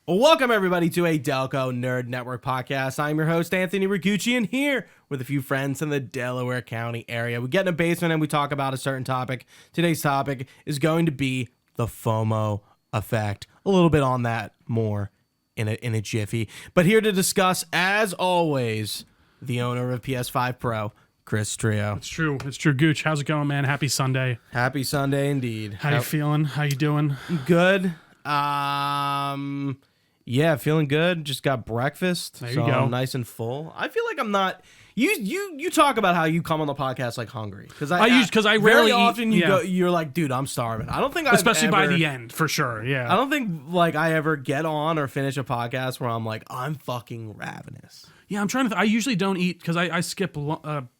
Welcome, everybody, to a Delco Nerd Network podcast. I'm your host, Anthony Ragucci, and here with a few friends in the Delaware County area. We get in a basement and we talk about a certain topic. Today's topic is going to be the FOMO effect. A little bit on that more in a jiffy. But here to discuss, as always, the owner of PS5 Pro, Chris Trio. It's true. Gooch, how's it going, man? Happy Sunday. Happy Sunday indeed. How you feeling? How you doing? Good. Yeah, feeling good. Just got breakfast. There you go. I'm nice and full. I feel like I'm not. You talk about how you come on the podcast like hungry because I rarely very eat, often you're like, dude, I'm starving. I don't think especially by the end for sure. Yeah, I don't think like I ever get on or finish a podcast where I'm like, I'm fucking ravenous. Yeah, I'm trying to. I usually don't eat because I skip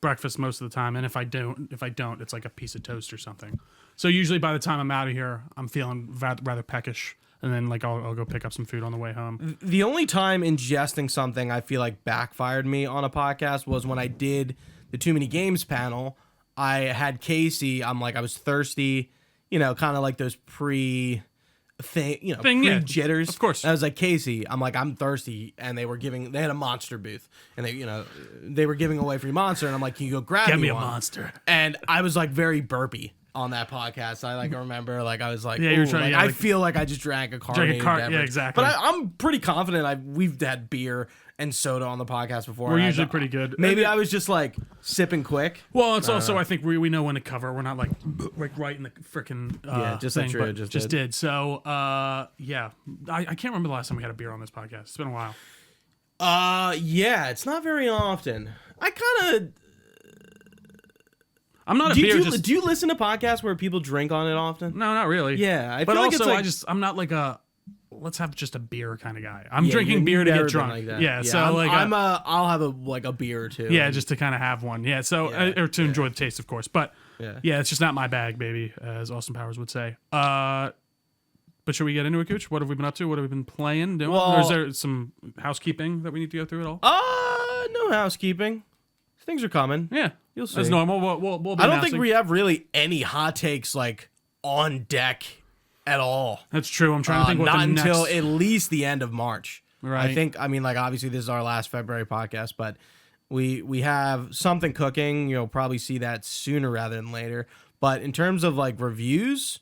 breakfast most of the time, and if I don't, it's like a piece of toast or something. So usually by the time I'm out of here, I'm feeling rather peckish. And then, like, I'll go pick up some food on the way home. The only time ingesting something I feel like backfired me on a podcast was when I did the Too Many Games panel. I had Casey. I was thirsty, kind of like those pre jitters. Of course. And I was like, Casey, I'm thirsty. And they had a Monster booth. And they were giving away free Monster. And I'm like, can you go grab Get me one? a Monster. And I was like very burpy on that podcast. I remember I was like, yeah, you're trying. I feel like I just drank a carbonated beverage. Yeah, exactly. But I'm pretty confident. We've had beer and soda on the podcast before. We're usually pretty good. Maybe I was just like sipping quick. Well, it's also I think we know when to cover. We're not like right in the freaking thing, but just did. So yeah, I can't remember the last time we had a beer on this podcast. It's been a while. Yeah, it's not very often. I'm not do you listen to podcasts where people drink on it often? No, not really. Yeah, but also I'm not like a let's have just a beer kind of guy. I'm drinking beer to get drunk. Like that. Yeah, so I'll have a beer or two. Yeah, just to kind of have one. Yeah, so or to enjoy the taste, of course. But yeah, it's just not my bag, baby, as Austin Powers would say. But should we get into it, Gooch? What have we been up to? What have we been playing, doing? Or is there some housekeeping that we need to go through at all? No housekeeping. Things are coming. Yeah. You'll see. As normal. We'll be I don't think we have really any hot takes on deck at all. That's true. I'm trying to think what not the next... until at least the end of March. Right. I think. Obviously this is our last February podcast, but we have something cooking. You'll probably see that sooner rather than later. But in terms of reviews,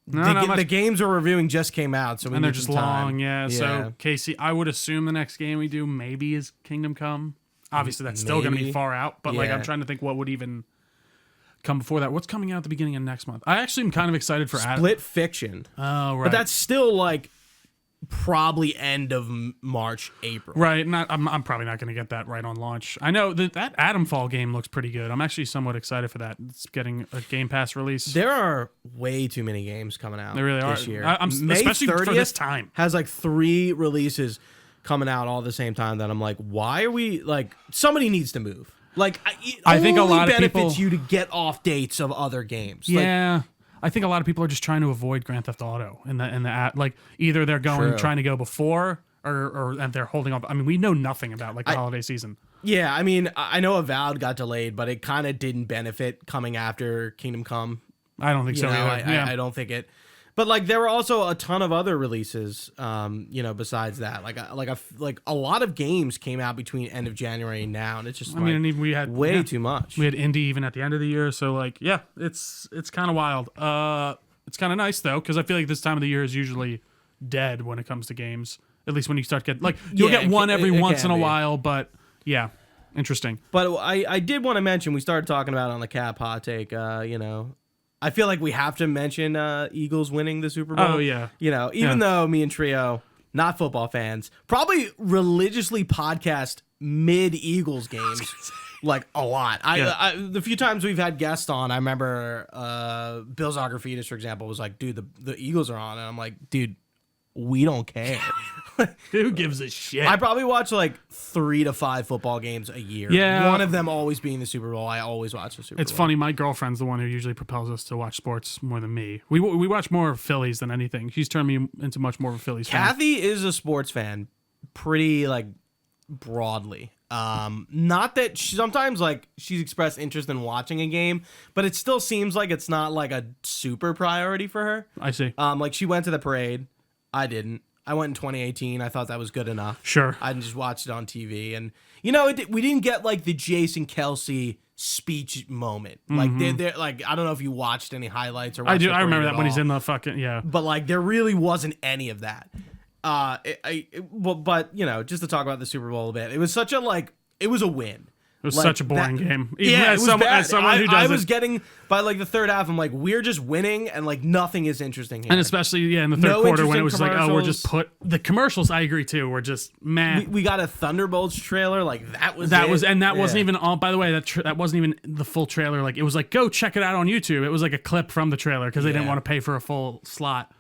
the games we're reviewing just came out, so they're just long. Yeah. So Casey, I would assume the next game we do maybe is Kingdom Come. Obviously, that's still going to be far out, but I'm trying to think what would even come before that. What's coming out at the beginning of next month? I actually am kind of excited for Split Fiction. Oh, right. But that's still probably end of March, April. Right. I'm probably not going to get that right on launch. I know that Adamfall game looks pretty good. I'm actually somewhat excited for that. It's getting a Game Pass release. There are way too many games coming out. There really this are. year. May especially 30th for this time. Has 3 releases coming out all at the same time that I'm like, why are we somebody needs to move. I think a lot of benefits people you to get off dates of other games. Yeah. I think a lot of people are just trying to avoid Grand Theft Auto in the either they're trying to go before or and they're holding off. I mean, we know nothing about the holiday season. Yeah, I mean, I know Avowed got delayed, but it kind of didn't benefit coming after Kingdom Come. I don't think so either. I don't think it. But there were also a ton of other releases, besides that. A lot of games came out between end of January and now, and it's just and even we had way too much. We had indie even at the end of the year, so it's kind of wild. It's kind of nice though, because I feel like this time of the year is usually dead when it comes to games. At least when you start getting you'll get one every once in a while, but yeah, interesting. But I did want to mention, we started talking about it on the Cap Hot Take, I feel like we have to mention Eagles winning the Super Bowl. Oh, yeah. Even though me and Trio, not football fans, probably religiously podcast mid-Eagles games a lot. The few times we've had guests on, I remember Bill Zografidis, for example, was like, dude, the Eagles are on. And I'm like, dude, we don't care. Who gives a shit? I probably watch 3 to 5 football games a year. Yeah. One of them always being the Super Bowl. I always watch the Super Bowl. It's funny. My girlfriend's the one who usually propels us to watch sports more than me. We watch more Phillies than anything. She's turned me into much more of a Phillies fan. Kathy is a sports fan pretty broadly. Not that sometimes she's expressed interest in watching a game, but it still seems like it's not a super priority for her. I see. She went to the parade. I didn't. I went in 2018. I thought that was good enough. Sure. I just watched it on TV, and we didn't get like the Jason Kelsey speech moment. Like they're like, I don't know if you watched any highlights or. I do. I remember that when he's in the fucking But like, there really wasn't any of that. But just to talk about the Super Bowl a bit, it was such a it was a win. It was such a boring game. Even it was bad. As someone who does I was getting, by like the third half, I'm like, we're just winning and like nothing is interesting here. And especially, in the third quarter when it was like, oh, we're just the commercials, I agree too, were just, man. We got a Thunderbolts trailer, like that was wasn't even on, by the way, that wasn't even the full trailer. Like it was like, go check it out on YouTube. It was like a clip from the trailer because they didn't want to pay for a full slot.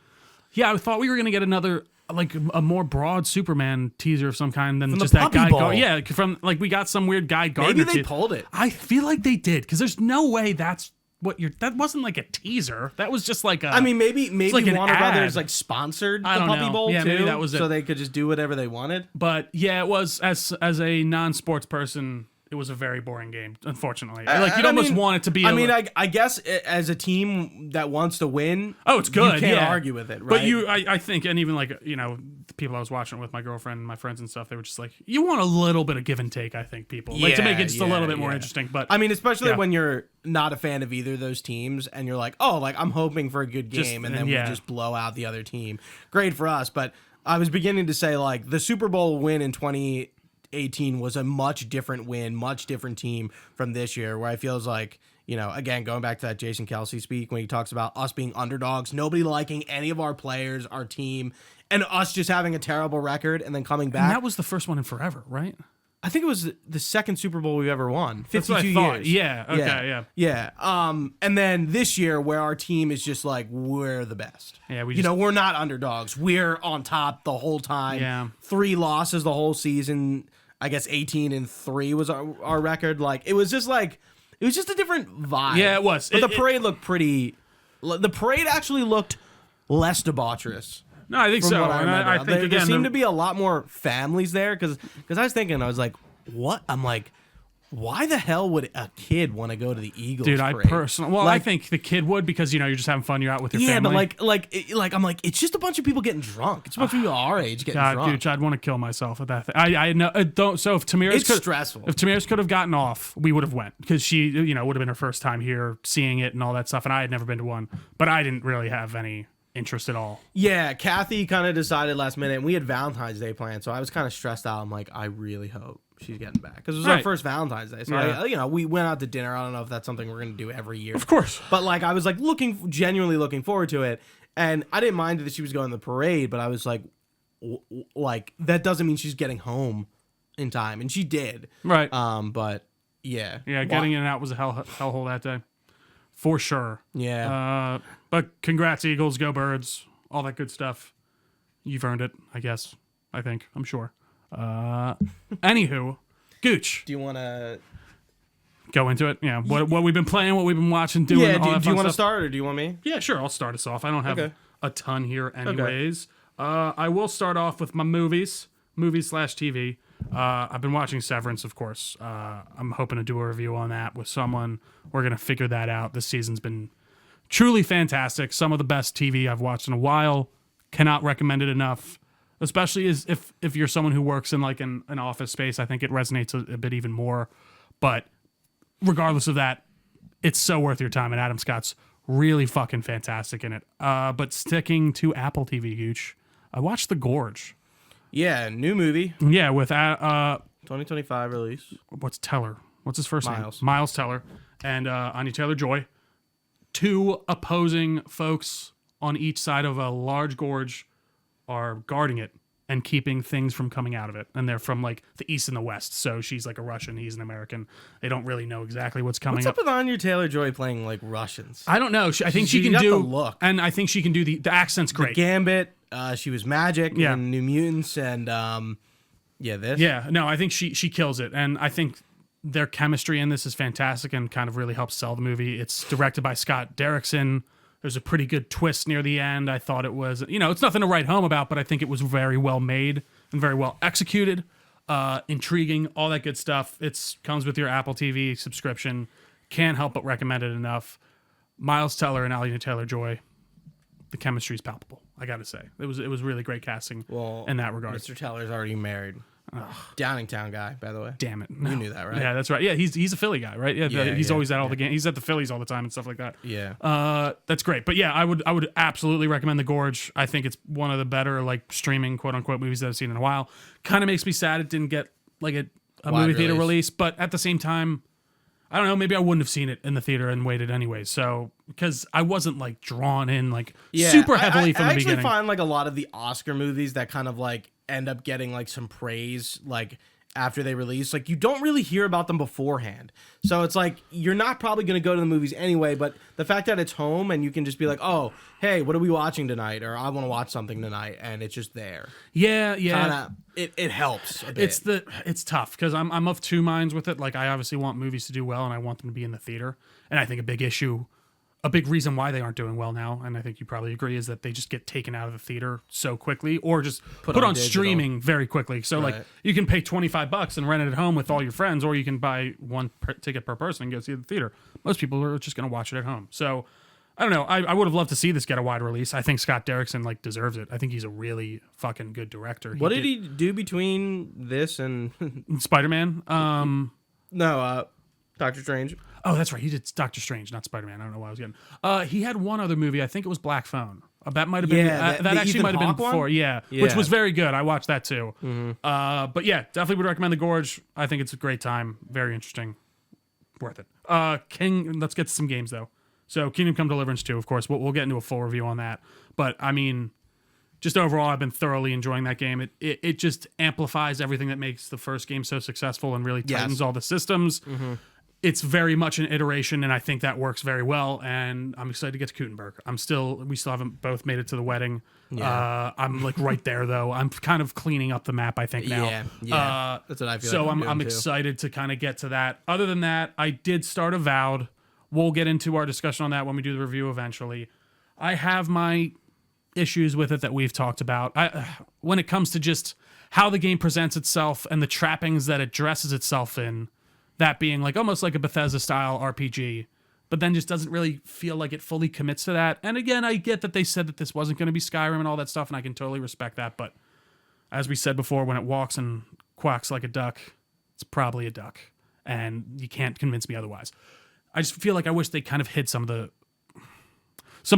Yeah, I thought we were going to get another, like a more broad Superman teaser of some kind than from just that guy. From we got some weird Guy Gardner. Maybe they pulled it. I feel like they did because there's no way that's what that wasn't like a teaser. That was just like a. I mean, maybe like Warner Brothers like sponsored the Puppy Bowl too, maybe that was it. So they could just do whatever they wanted. But yeah, it was as a non-sports person. It was a very boring game, unfortunately. You'd almost want it to be. I guess as a team that wants to win, it's good. You can't argue with it, right? But I think, and even the people I was watching it with, my girlfriend, and my friends and stuff, they were just like, you want a little bit of give and take. I think people to make it just a little bit more interesting. But especially when you're not a fan of either of those teams, and you're like, I'm hoping for a good game, and then we just blow out the other team. Great for us, but I was beginning to say like the Super Bowl win in 2018 was a much different win, much different team from this year, where I feels like, again, going back to that Jason Kelsey speak when he talks about us being underdogs, nobody liking any of our players, our team, and us just having a terrible record and then coming back. And that was the first one in forever, right? I think it was the second Super Bowl we've ever won. 52 That's what I thought. years. Yeah. Okay. Yeah. And then this year, where our team is just like, we're the best. Yeah. We're not underdogs. We're on top the whole time. Yeah. 3 losses the whole season. I guess 18-3 was our record. Like it was just a different vibe. Yeah, it was. But the parade looked pretty. The parade actually looked less debaucherous. No, I think so. I think there seemed to be a lot more families there because I was thinking, I was like, what? I'm like, why the hell would a kid want to go to the Eagles parade? I think the kid would because you're just having fun. You're out with your family. Yeah, but I'm like, it's just a bunch of people getting drunk. It's a bunch of people our age getting drunk. Dude, I'd want to kill myself at that thing. I know. Don't. So if Tamira's stressful. If Tamira's could have gotten off, we would have went because she, would have been her first time here, seeing it and all that stuff. And I had never been to one, but I didn't really have any interest at all. Yeah, Kathy kind of decided last minute, and we had Valentine's Day planned, so I was kind of stressed out. I'm like, I really hope she's getting back because it was our first Valentine's Day. So we went out to dinner. I don't know if that's something we're gonna do every year, of course. But like, I was like genuinely looking forward to it, and I didn't mind that she was going to the parade, but I was like that doesn't mean she's getting home in time, and she did. Right. But yeah, getting in and out was a hellhole that day, for sure. Yeah. But congrats, Eagles, go Birds, all that good stuff. You've earned it, I guess. I think. I'm sure. Anywho, Gooch. Do you want to go into it? Yeah. What we've been playing, what we've been watching, doing. Yeah. Do you want to start or do you want me? Yeah, sure. I'll start us off. I don't have a ton here, anyways. Okay. I will start off with my movies/TV. I've been watching Severance, of course. I'm hoping to do a review on that with someone. We're gonna figure that out. This season's been truly fantastic. Some of the best TV I've watched in a while. Cannot recommend it enough. Especially if you're someone who works in like an office space, I think it resonates a bit even more. But regardless of that, it's so worth your time. And Adam Scott's really fucking fantastic in it. But sticking to Apple TV, Gooch, I watched The Gorge. Yeah, new movie. Yeah, with 2025 release. What's Teller? What's his first name? Miles. Miles Teller and Anya Taylor-Joy. 2 opposing folks on each side of a large gorge are guarding it and keeping things from coming out of it. And they're from like the East and the West. So she's like a Russian, he's an American. They don't really know exactly what's coming up. What's up with Anya Taylor-Joy playing like Russians? I don't know. I think she can do the look. And I think she can do the accent's great. The Gambit, she was Magic in New Mutants and this. Yeah, no, I think she kills it. And I think their chemistry in this is fantastic and kind of really helps sell the movie. It's directed by Scott Derrickson. There's a pretty good twist near the end. I thought it was, it's nothing to write home about, but I think it was very well made and very well executed, intriguing, all that good stuff. It comes with your Apple TV subscription. Can't help but recommend it enough. Miles Teller and Anya Taylor-Joy, the chemistry is palpable. I got to say. It was really great casting in that regard. Mr. Teller's already married. Downingtown guy, by the way. Damn it. No. You knew that, right? Yeah, that's right. Yeah, he's a Philly guy, right? Yeah, he's always at all the games. He's at the Phillies all the time and stuff like that. Yeah. That's great. But yeah, I would absolutely recommend The Gorge. I think it's one of the better like streaming quote unquote movies that I've seen in a while. Kind of makes me sad it didn't get like a movie theater release, but at the same time, I don't know, maybe I wouldn't have seen it in the theater and waited anyway. So, because I wasn't like drawn in like super heavily from the beginning. I actually find like a lot of the Oscar movies that kind of like end up getting like some praise like after they release, like you don't really hear about them beforehand. So it's like you're not probably going to go to the movies anyway, but the fact that it's home and you can just be like, oh, hey, what are we watching tonight? Or I want to watch something tonight, and it's just there. Yeah. Kinda, it helps a bit. It's tough because I'm of two minds with it. Like I obviously want movies to do well and I want them to be in the theater. And I think a big reason why they aren't doing well now, and I think you probably agree, is that they just get taken out of the theater so quickly or just put on streaming very quickly. So like you can pay $25 and rent it at home with all your friends, or you can buy one ticket per person and go see it at the theater. Most people are just going to watch it at home. So I don't know. I would have loved to see this get a wide release. I think Scott Derrickson like deserves it. I think he's a really fucking good director. What did he do between this and Spider-Man? No, Doctor Strange. Oh, that's right. He did Doctor Strange, not Spider-Man. I don't know why I was getting. He had one other movie. I think it was Black Phone. That might have been. That actually might have been before. Yeah, which was very good. I watched that too. Mm-hmm. But yeah, definitely would recommend The Gorge. I think it's a great time. Very interesting. Worth it. Let's get to some games though. So Kingdom Come Deliverance 2, of course. We'll get into a full review on that. But I mean, just overall, I've been thoroughly enjoying that game. It just amplifies everything that makes the first game so successful and really tightens all the systems. Mm-hmm. It's very much an iteration, and I think that works very well. And I'm excited to get to Kuttenberg. We still haven't both made it to the wedding. Yeah. I'm like right there though. I'm kind of cleaning up the map, I think now. Yeah. That's what I feel. So like I'm excited to kind of get to that. Other than that, I did start Avowed. We'll get into our discussion on that when we do the review eventually. I have my issues with it that we've talked about. When it comes to just how the game presents itself and the trappings that it dresses itself in. That being like almost like a Bethesda-style RPG, but then just doesn't really feel like it fully commits to that. And again, I get that they said that this wasn't going to be Skyrim and all that stuff, and I can totally respect that. But as we said before, when it walks and quacks like a duck, it's probably a duck, and you can't convince me otherwise. I just feel like I wish they kind of hid some of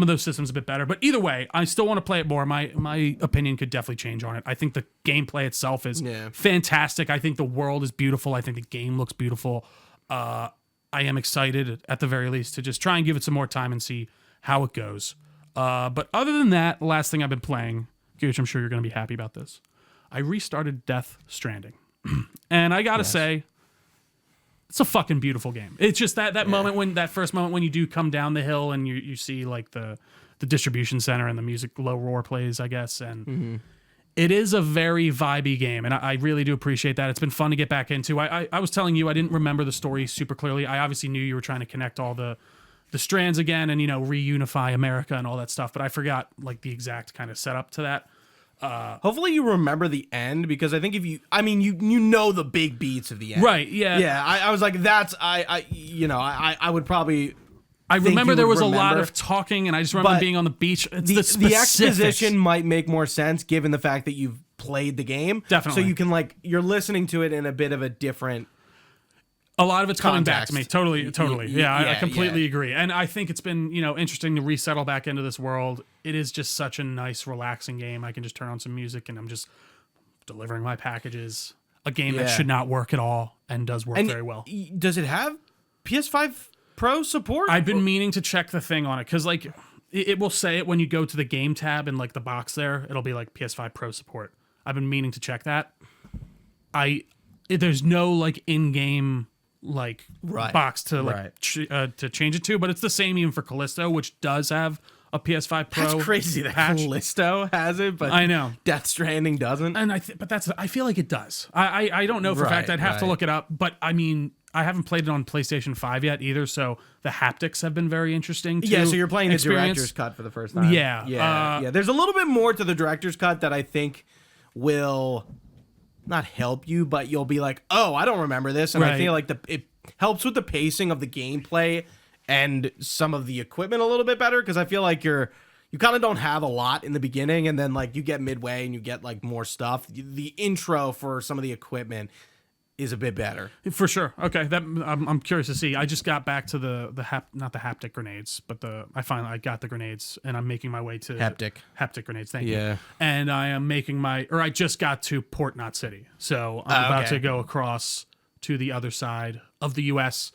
those systems a bit better. But either way, I still want to play it more. My opinion could definitely change on it. I think the gameplay itself is fantastic. I think the world is beautiful. I think the game looks beautiful. I am excited, at the very least, to just try and give it some more time and see how it goes. But other than that, the last thing I've been playing, Gooch, I'm sure you're going to be happy about this. I restarted Death Stranding. And I got to say, it's a fucking beautiful game. It's just that moment that first moment when you do come down the hill and you see like the distribution center and the music low roar plays, I guess. And it is a very vibey game. And I really do appreciate that. It's been fun to get back into. I was telling you, I didn't remember the story super clearly. I obviously knew you were trying to connect all the strands again and, reunify America and all that stuff. But I forgot like the exact kind of setup to that. Hopefully you remember the end, because I think if you know the big beats of the end, right? Yeah. I was like, I would probably. I remember there was a lot of talking, and I just remember being on the beach. It's the exposition might make more sense given the fact that you've played the game. Definitely. So you can you're listening to it in a bit of a different. A lot of it's coming back to me. Totally. I completely agree. And I think it's been, interesting to resettle back into this world. It is just such a nice, relaxing game. I can just turn on some music and I'm just delivering my packages. A game that should not work at all and does work very well. Does it have PS5 Pro support? I've been meaning to check the thing on it because, it will say it when you go to the game tab in, the box there. It'll be like PS5 Pro support. I've been meaning to check that. There's no, in-game... box to to change it to, but it's the same even for Callisto, which does have a PS5 Pro. That's crazy that patch. Callisto has it, but I know Death Stranding doesn't. And I feel like it does. I don't know for a fact. I'd have to look it up, but I mean, I haven't played it on PlayStation 5 yet either, so the haptics have been very interesting too. Yeah, so you're playing the director's cut for the first time. Yeah. There's a little bit more to the director's cut that I think will not help you, but you'll be like, oh, I don't remember this. And I feel like it helps with the pacing of the gameplay and some of the equipment a little bit better, because I feel like you're you kind of don't have a lot in the beginning, and then like you get midway and you get like more stuff. The intro for some of the equipment is a bit better. For sure. Okay, that I'm curious to see. I just got back to not the haptic grenades, but I got the grenades, and I'm making my way to haptic grenades. Thank you. And I am making I just got to Port Knot City, so I'm about to go across to the other side of the U.S.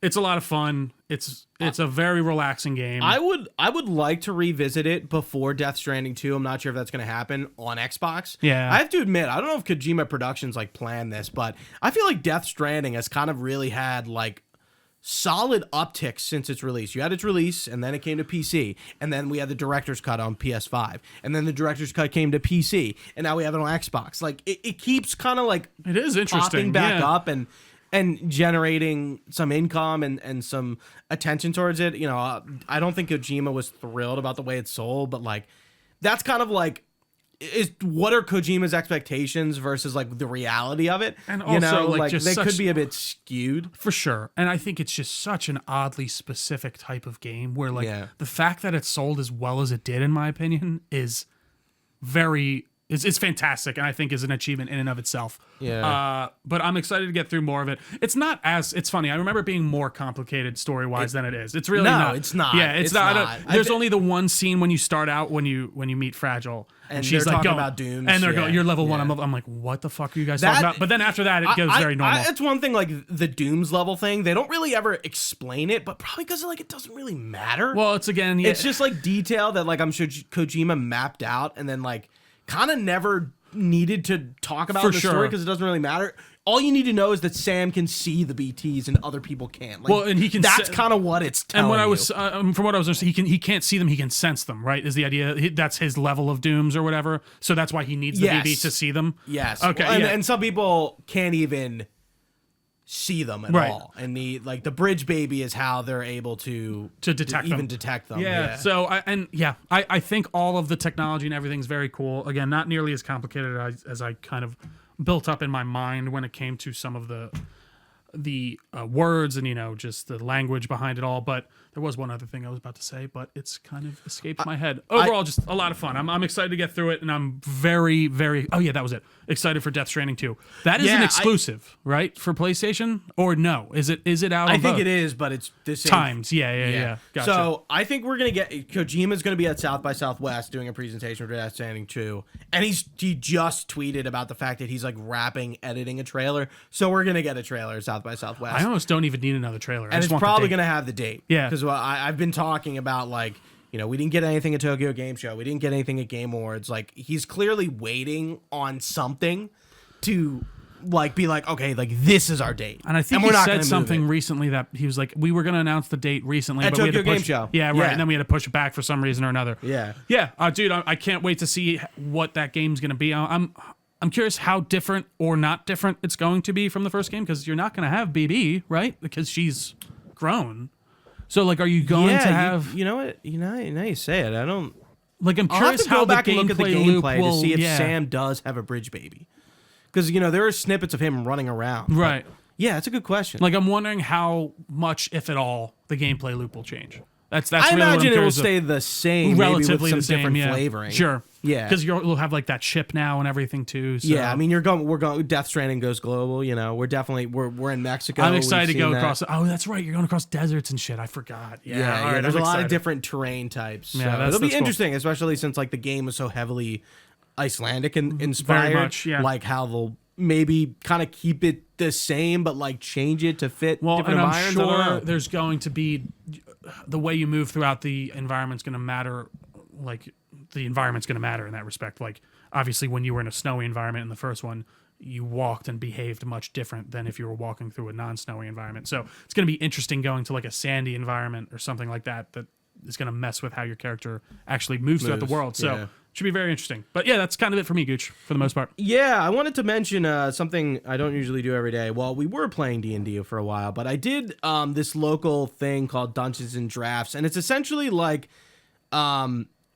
It's a lot of fun. It's a very relaxing game. I would like to revisit it before Death Stranding 2. I'm not sure if that's going to happen on Xbox. Yeah. I have to admit, I don't know if Kojima Productions like planned this, but I feel like Death Stranding has kind of really had like solid upticks since its release. You had its release, and then it came to PC, and then we had the director's cut on PS5, and then the director's cut came to PC, and now we have it on Xbox. Like it keeps kind of like it is interesting popping back up and generating some income and some attention towards it. You know, I don't think Kojima was thrilled about the way it sold, but like that's kind of like what are Kojima's expectations versus like the reality of it? And also, like just they could be a bit skewed for sure. And I think it's just such an oddly specific type of game where like the fact that it sold as well as it did, in my opinion, is very. It's fantastic, and I think is an achievement in and of itself. Yeah. But I'm excited to get through more of it. It's funny. I remember it being more complicated story-wise than it is. It's really not. No, it's not. Yeah, it's not. There's only the one scene when you start out when you meet Fragile, and she's like, talking about dooms. And they're going, you're level 1. I'm like, what the fuck are you guys talking about? But then after that, it goes very normal. It's one thing, like the dooms level thing. They don't really ever explain it, but probably because like it doesn't really matter. Well, it's just like detail that like I'm sure Kojima mapped out, and then like kind of never needed to talk about the story because it doesn't really matter. All you need to know is that Sam can see the BTs and other people can't. Like, well, and he can. That's kind of what it's telling. And when I was, from what I was understanding, he can't see them. He can sense them. Right? Is the idea? That's his level of dooms or whatever. So that's why he needs the BB to see them. Yes. Okay. Well, and some people can't even see them at all, and the bridge baby is how they're able to detect them. Yeah. So I think all of the technology and everything's very cool. Again, not nearly as complicated as I kind of built up in my mind when it came to some of the words and just the language behind it all. But there was one other thing I was about to say, but it's kind of escaped my head. Overall, just a lot of fun. I'm excited to get through it, and I'm very, very. Oh yeah, that was it. Excited for Death Stranding 2. That is an exclusive, right, for PlayStation? Or no? Is it out? I think it is, but it's the same times. Yeah. Gotcha. So I think we're gonna get Kojima's gonna be at South by Southwest doing a presentation for Death Stranding 2, and he just tweeted about the fact that he's like editing a trailer. So we're gonna get a trailer at South by Southwest. I almost don't even need another trailer. And it's probably gonna have the date. Yeah. Because I've been talking about like, we didn't get anything at Tokyo Game Show. We didn't get anything at Game Awards. Like, he's clearly waiting on something to like be like, okay, like this is our date. And I think he said something recently that he was like, we were going to announce the date recently, at but we had to Tokyo push. Game Show. Yeah, right. And then we had to push it back for some reason or another. Yeah. Dude, I can't wait to see what that game's going to be. I'm curious how different or not different it's going to be from the first game, because you're not going to have BB, right? Because she's grown. So, like, are you going to have... You know what? Now you say it. I don't... Like, I'm curious how the back and look at the gameplay to see if Sam does have a bridge baby. Because, there are snippets of him running around. Right. Yeah, that's a good question. Like, I'm wondering how much, if at all, the gameplay loop will change. That's I really imagine it will stay the same, relatively maybe with some different yeah. flavoring. Sure. Yeah. Because you'll have like that chip now and everything too. So. Yeah, I mean, we're going. Death Stranding goes global. We're definitely we're in Mexico. I'm excited to go across. Oh, that's right. You're going across deserts and shit. I forgot. Yeah. There's a lot of different terrain types. So yeah, it'll be interesting, especially since like the game was so heavily Icelandic and inspired. Very much. Yeah. Like how they'll maybe kind of keep it the same, but like change it to fit different and I'm environments. sure there's going to be the way you move throughout the environment's going to matter. Like the environment's going to matter in that respect. Like obviously when you were in a snowy environment in the first one, you walked and behaved much different than if you were walking through a non-snowy environment. So it's going to be interesting going to like a sandy environment or something like that is going to mess with how your character actually moves throughout the world. So it should be very interesting. But yeah, that's kind of it for me, Gooch, for the most part. Yeah, I wanted to mention something I don't usually do every day. Well, we were playing D&D for a while, but I did this local thing called Dungeons and Drafts, and it's essentially like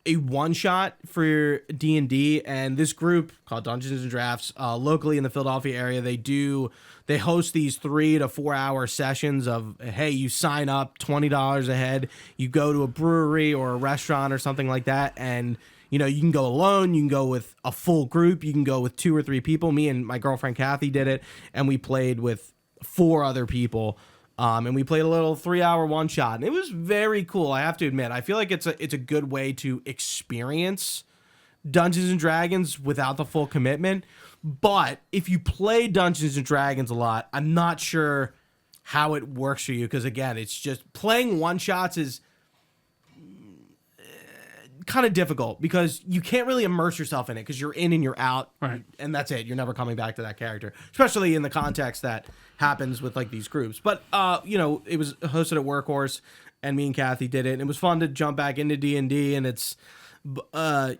a one shot for D&D, and this group called Dungeons and Drafts, locally in the Philadelphia area, they host these 3 to 4 hour sessions of, hey, you sign up $20 a head, you go to a brewery or a restaurant or something like that, and you can go alone, you can go with a full group, you can go with 2 or 3 people. Me and my girlfriend Kathy did it, and we played with 4 other people. And we played a little 3-hour one shot, and it was very cool. I have to admit, I feel like it's a good way to experience Dungeons and Dragons without the full commitment. But if you play Dungeons and Dragons a lot, I'm not sure how it works for you, because again, it's just playing one shots is kind of difficult because you can't really immerse yourself in it because you're in and you're out, right? And that's it. You're never coming back to that character, especially in the context that happens with like these groups. But it was hosted at Workhorse, and me and Kathy did it, and it was fun to jump back into D&D, and it's I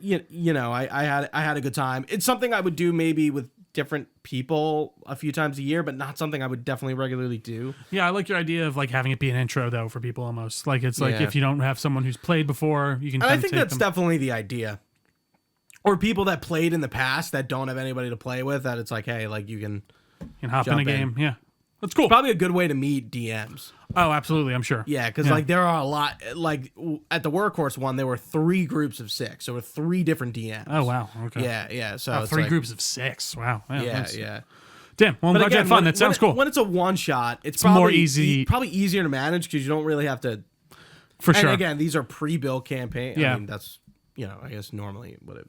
had a good time. It's something I would do maybe with different people a few times a year, but not something I would definitely regularly do. Yeah, I like your idea of like having it be an intro though for people almost. Like it's like if you don't have someone who's played before, you can. And I think that's definitely the idea. Or people that played in the past that don't have anybody to play with, that it's like, hey, like you can hop in a game. Yeah. That's cool. It's probably a good way to meet DMs. Oh, absolutely. I'm sure. Yeah, because like there are a lot. Like at the Workhorse one, there were 3 groups of 6. So there were 3 different DMs. Oh wow. Okay. Yeah. So 3 groups of 6. Wow. Yeah. Damn. Well, I'm glad you had fun. That sounds cool. When it's a one shot, it's probably more easy. Probably easier to manage because you don't really have to. For sure. And again, these are pre-built campaigns. Yeah. I mean, that's I guess normally what it.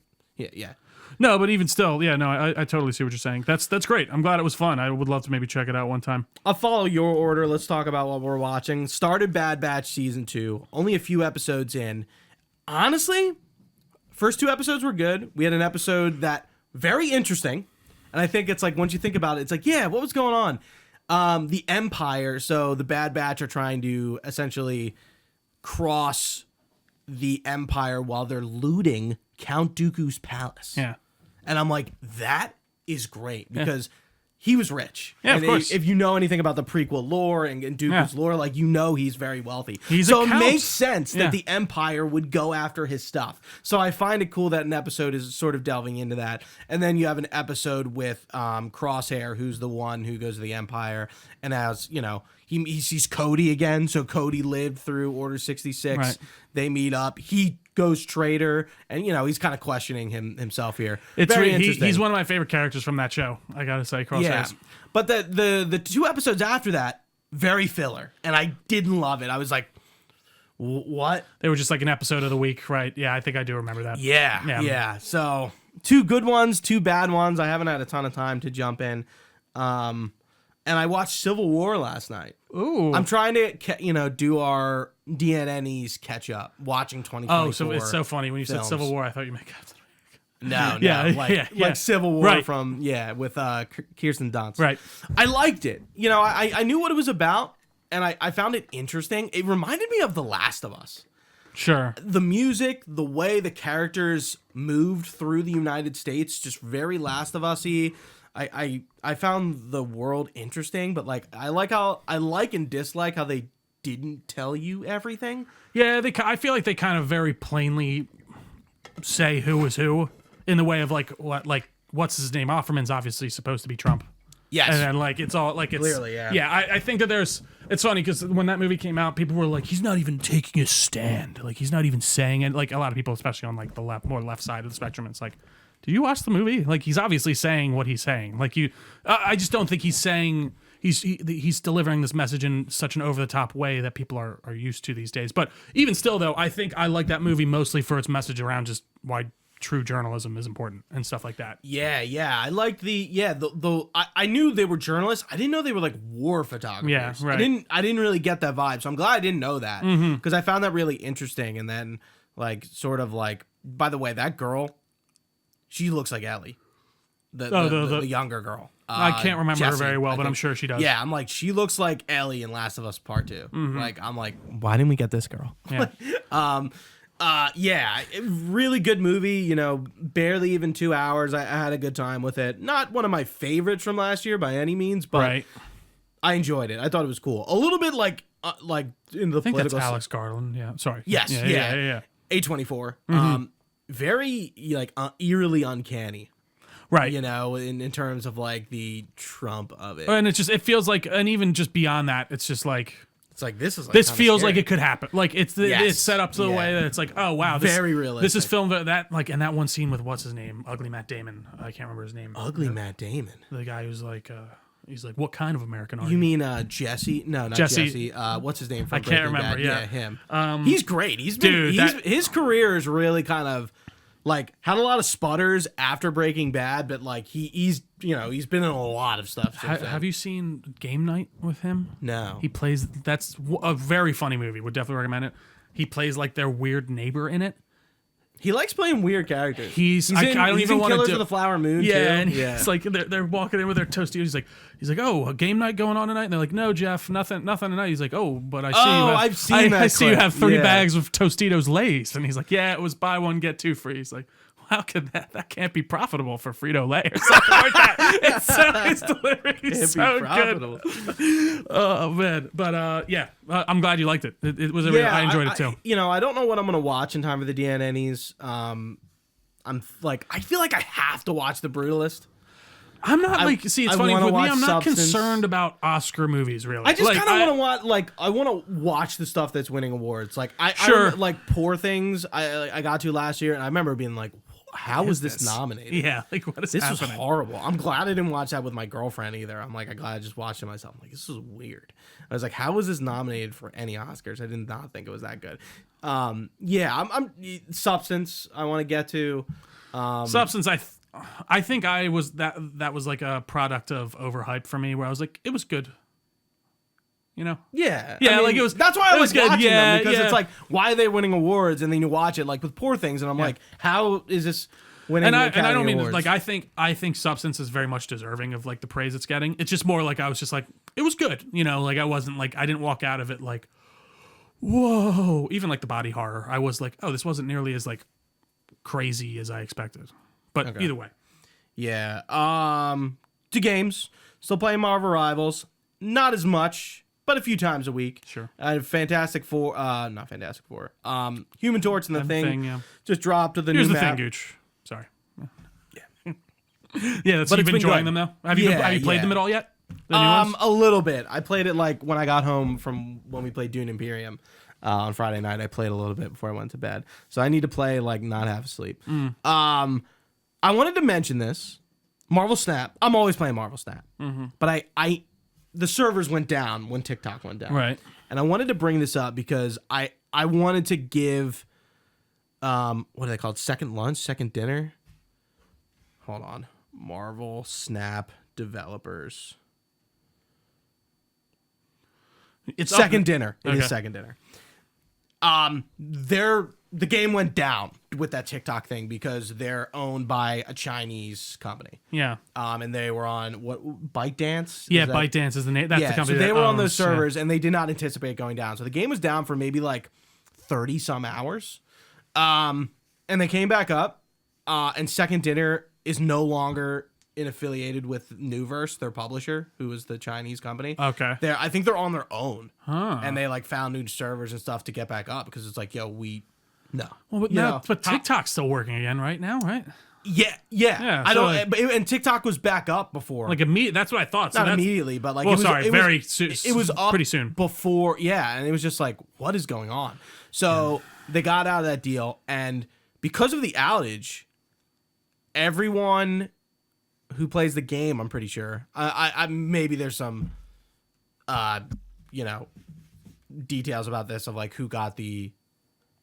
Yeah. No, but even still, yeah, no, I totally see what you're saying. That's great. I'm glad it was fun. I would love to maybe check it out one time. I'll follow your order. Let's talk about what we're watching. Started Bad Batch Season 2. Only a few episodes in. Honestly, first 2 episodes were good. We had an episode that very interesting. And I think it's like, once you think about it, it's like, yeah, what was going on? The Empire, so the Bad Batch are trying to essentially cross the Empire while they're looting Count Dooku's palace. Yeah. And I'm like, that is great because he was rich. Yeah, and of course. If you know anything about the prequel lore and Dooku's lore, like he's very wealthy. So it makes sense that the Empire would go after his stuff. So I find it cool that an episode is sort of delving into that. And then you have an episode with Crosshair, who's the one who goes to the Empire, and as he sees Cody again. So Cody lived through Order 66. Right. They meet up. He goes traitor, and he's kind of questioning himself here. It's very really, interesting. He's one of my favorite characters from that show. I gotta say, Crosshairs. Yeah, but the 2 episodes after that, very filler, and I didn't love it. I was like, what? They were just like an episode of the week, right? Yeah, I think I do remember that. Yeah. So 2 good ones, 2 bad ones. I haven't had a ton of time to jump in. And I watched Civil War last night. Ooh. I'm trying to, do our DNNEs catch up, watching 2024. Oh, so it's so funny. When you said Civil War, I thought you meant Captain America. No. Like Civil War from, with Kirsten Dunst. Right. I liked it. I knew what it was about, and I found it interesting. It reminded me of The Last of Us. Sure. The music, the way the characters moved through the United States, just very Last of Us-y. I found the world interesting, but I like and dislike how they didn't tell you everything. Yeah, I feel like they kind of very plainly say who is who in the way of what's his name? Offerman's obviously supposed to be Trump. Yes. And then it's all it's clearly, yeah. Yeah, I think that it's funny because when that movie came out, people were like, he's not even taking a stand. Like he's not even saying it. Like a lot of people, especially on the more left side of the spectrum, it's like, did you watch the movie? Like he's obviously saying what he's saying. Like I just don't think he's saying he's delivering this message in such an over the top way that people are used to these days. But even still, though, I think I like that movie mostly for its message around just why true journalism is important and stuff like that. Yeah. I like I knew they were journalists. I didn't know they were like war photographers. Yeah, right. I didn't really get that vibe. So I'm glad I didn't know that because I found that really interesting. And then by the way, that girl, she looks like Ellie, the younger girl. I can't remember Jessie, her very well, but I'm sure she does. Yeah, I'm like, she looks like Ellie in Last of Us Part 2. I'm like, why didn't we get this girl? Yeah. Really good movie. Barely even 2 hours. I had a good time with it. Not one of my favorites from last year by any means, but I enjoyed it. I thought it was cool. A little bit like in the I think political. that's Alex Garland. Yeah, sorry. Yes. Yeah. A24. Very like eerily uncanny. Right. You know, in terms of like the Trump of it. And it feels like, and even just beyond that, it's just like, it's like this feels scary. like it could happen. Like it's set up to the way that it's like, oh wow, very realistic. This is filmed that like, and that one scene with what's his name, ugly Matt Damon. I can't remember his name. Ugly Matt Damon. The guy who's like, he's like, what kind of American are you? Mean Jesse? No, not Jesse. What's his name? From I can't remember. Bad? Yeah, him. He's great. His career is really kind of like had a lot of sputters after Breaking Bad, but like he's been in a lot of stuff. Have you seen Game Night with him? No. He plays. That's a very funny movie. Would definitely recommend it. He plays like their weird neighbor in it. He likes playing weird characters. I don't even want to Killers of the Flower Moon. Yeah, too. and it's like they're walking in with their Tostitos. He's like, oh, a game night going on tonight, and they're like, no, Jeff, nothing tonight. He's like, oh, but I see you have 3 bags of Tostitos Lay's, and he's like, yeah, it was buy one get 2 free. He's like, how could that can't be profitable for Frito-Lay or something like that. His delivery is so good. Oh man, but I'm glad you liked it. It was I enjoyed it too. I don't know what I'm gonna watch in time for the DNNs. I feel like I have to watch The Brutalist. I'm not it's funny with me. I'm not concerned about Oscar movies, really. I just kind of want to watch, I want to watch the stuff that's winning awards. Like I like Poor Things. I got to last year, and I remember being like, how was this nominated? Yeah, like what is this happening? Was horrible. I'm glad I didn't watch that with my girlfriend either. I'm glad I just watched it myself. I'm like, this is weird. I was like, how was this nominated for any Oscars? I did not think it was that good. I'm Substance. I want to get to Substance. I think I was that was like a product of overhype for me, where I was like, it was good. Yeah, like it was. That's why I was watching them, because it's like, why are they winning awards? And then you watch it like with Poor Things, and I'm like, how is this winning? And I don't mean awards? Like I think Substance is very much deserving of like the praise it's getting. It's just more like I was just like, it was good, like I wasn't like, I didn't walk out of it like, whoa. Even like the body horror, I was like, oh, this wasn't nearly as like crazy as I expected. But either way, yeah. To games, still playing Marvel Rivals, not as much, but a few times a week. Sure. Fantastic Four, not Fantastic Four. Human Torch and the Thing just dropped to the Here's new the map. Thing, Gooch. Sorry. Yeah. That's you've been enjoying them though. Have you played them at all yet? A little bit. I played it like when I got home from when we played Dune Imperium. On Friday night, I played a little bit before I went to bed. So I need to play like not half asleep. I wanted to mention this. Marvel Snap. I'm always playing Marvel Snap. But the servers went down when TikTok went down. Right. And I wanted to bring this up because I wanted to give what are they called? Second lunch? Second dinner? Hold on. Marvel Snap developers. It's second dinner. It is second dinner. The game went down with that TikTok thing because they're owned by a Chinese company. Yeah. And they were on ByteDance? Yeah, ByteDance is the name. That's the company. So they were on those servers and they did not anticipate going down. So the game was down for maybe like 30 some hours. And they came back up. And Second Dinner is no longer affiliated with Newverse, their publisher, who is the Chinese company. Okay. I think they're on their own. And they like found new servers and stuff to get back up because it's like, no. Well, but TikTok's still working again right now, right? Yeah. I don't. And TikTok was back up before. Like that's what I thought. Not immediately, but like it was up pretty soon before. Yeah, and it was just like, what is going on? So they got out of that deal, and because of the outage, everyone who plays the game, I'm pretty sure. I maybe there's some, details about this of like who got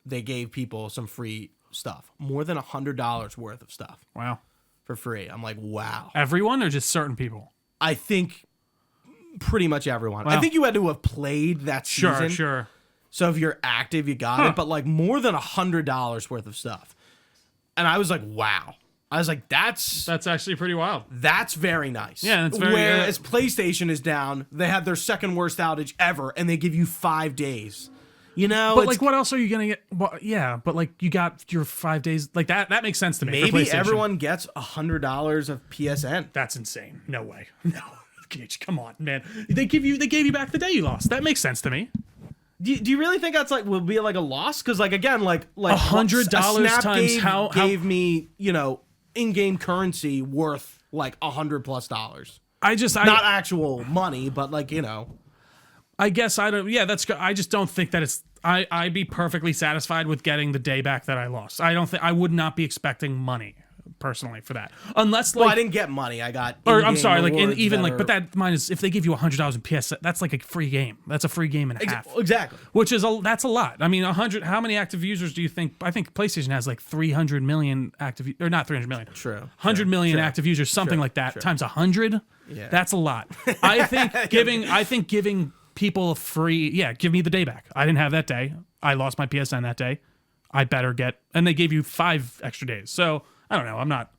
they gave people some free stuff, more than $100 worth of stuff. Wow. For free. I'm like, wow. Everyone or just certain people? I think pretty much everyone. Wow. I think you had to have played that season. Sure. So if you're active, you got it, but like more than $100 worth of stuff. And I was like, wow. I was like, that's actually pretty wild. That's very nice. Yeah, that's very. Whereas PlayStation is down, they had their second worst outage ever, and they give you 5 days. But like, what else are you gonna get? Well, yeah, but like, you got your 5 days. Like that makes sense to me. Maybe everyone gets $100 of PSN. That's insane. No way. No, come on, man. They gave you back the day you lost. That makes sense to me. Do you really think that's like would be like a loss? Because like again, like $100 times how gave me in-game currency worth like $100+. Not actual money, but like I guess I don't. Yeah, that's good. I just don't think that it's. I'd be perfectly satisfied with getting the day back that I lost. I don't think I would not be expecting money personally for that, unless like I didn't get money. I got I'm sorry, like even like, but that mine is if they give you $100 in PS, that's like a free game. That's a free game and a half. Exactly. Which is that's a lot. I mean, 100. How many active users do you think? I think PlayStation has like 300 million active, or not 300 million. True. 100 million active users, something like that, times 100. Yeah. That's a lot. I think giving people a free, give me the day back. I didn't have that day. I lost my PSN that day. I better get, and they gave you 5 extra days. So I don't know. I'm not.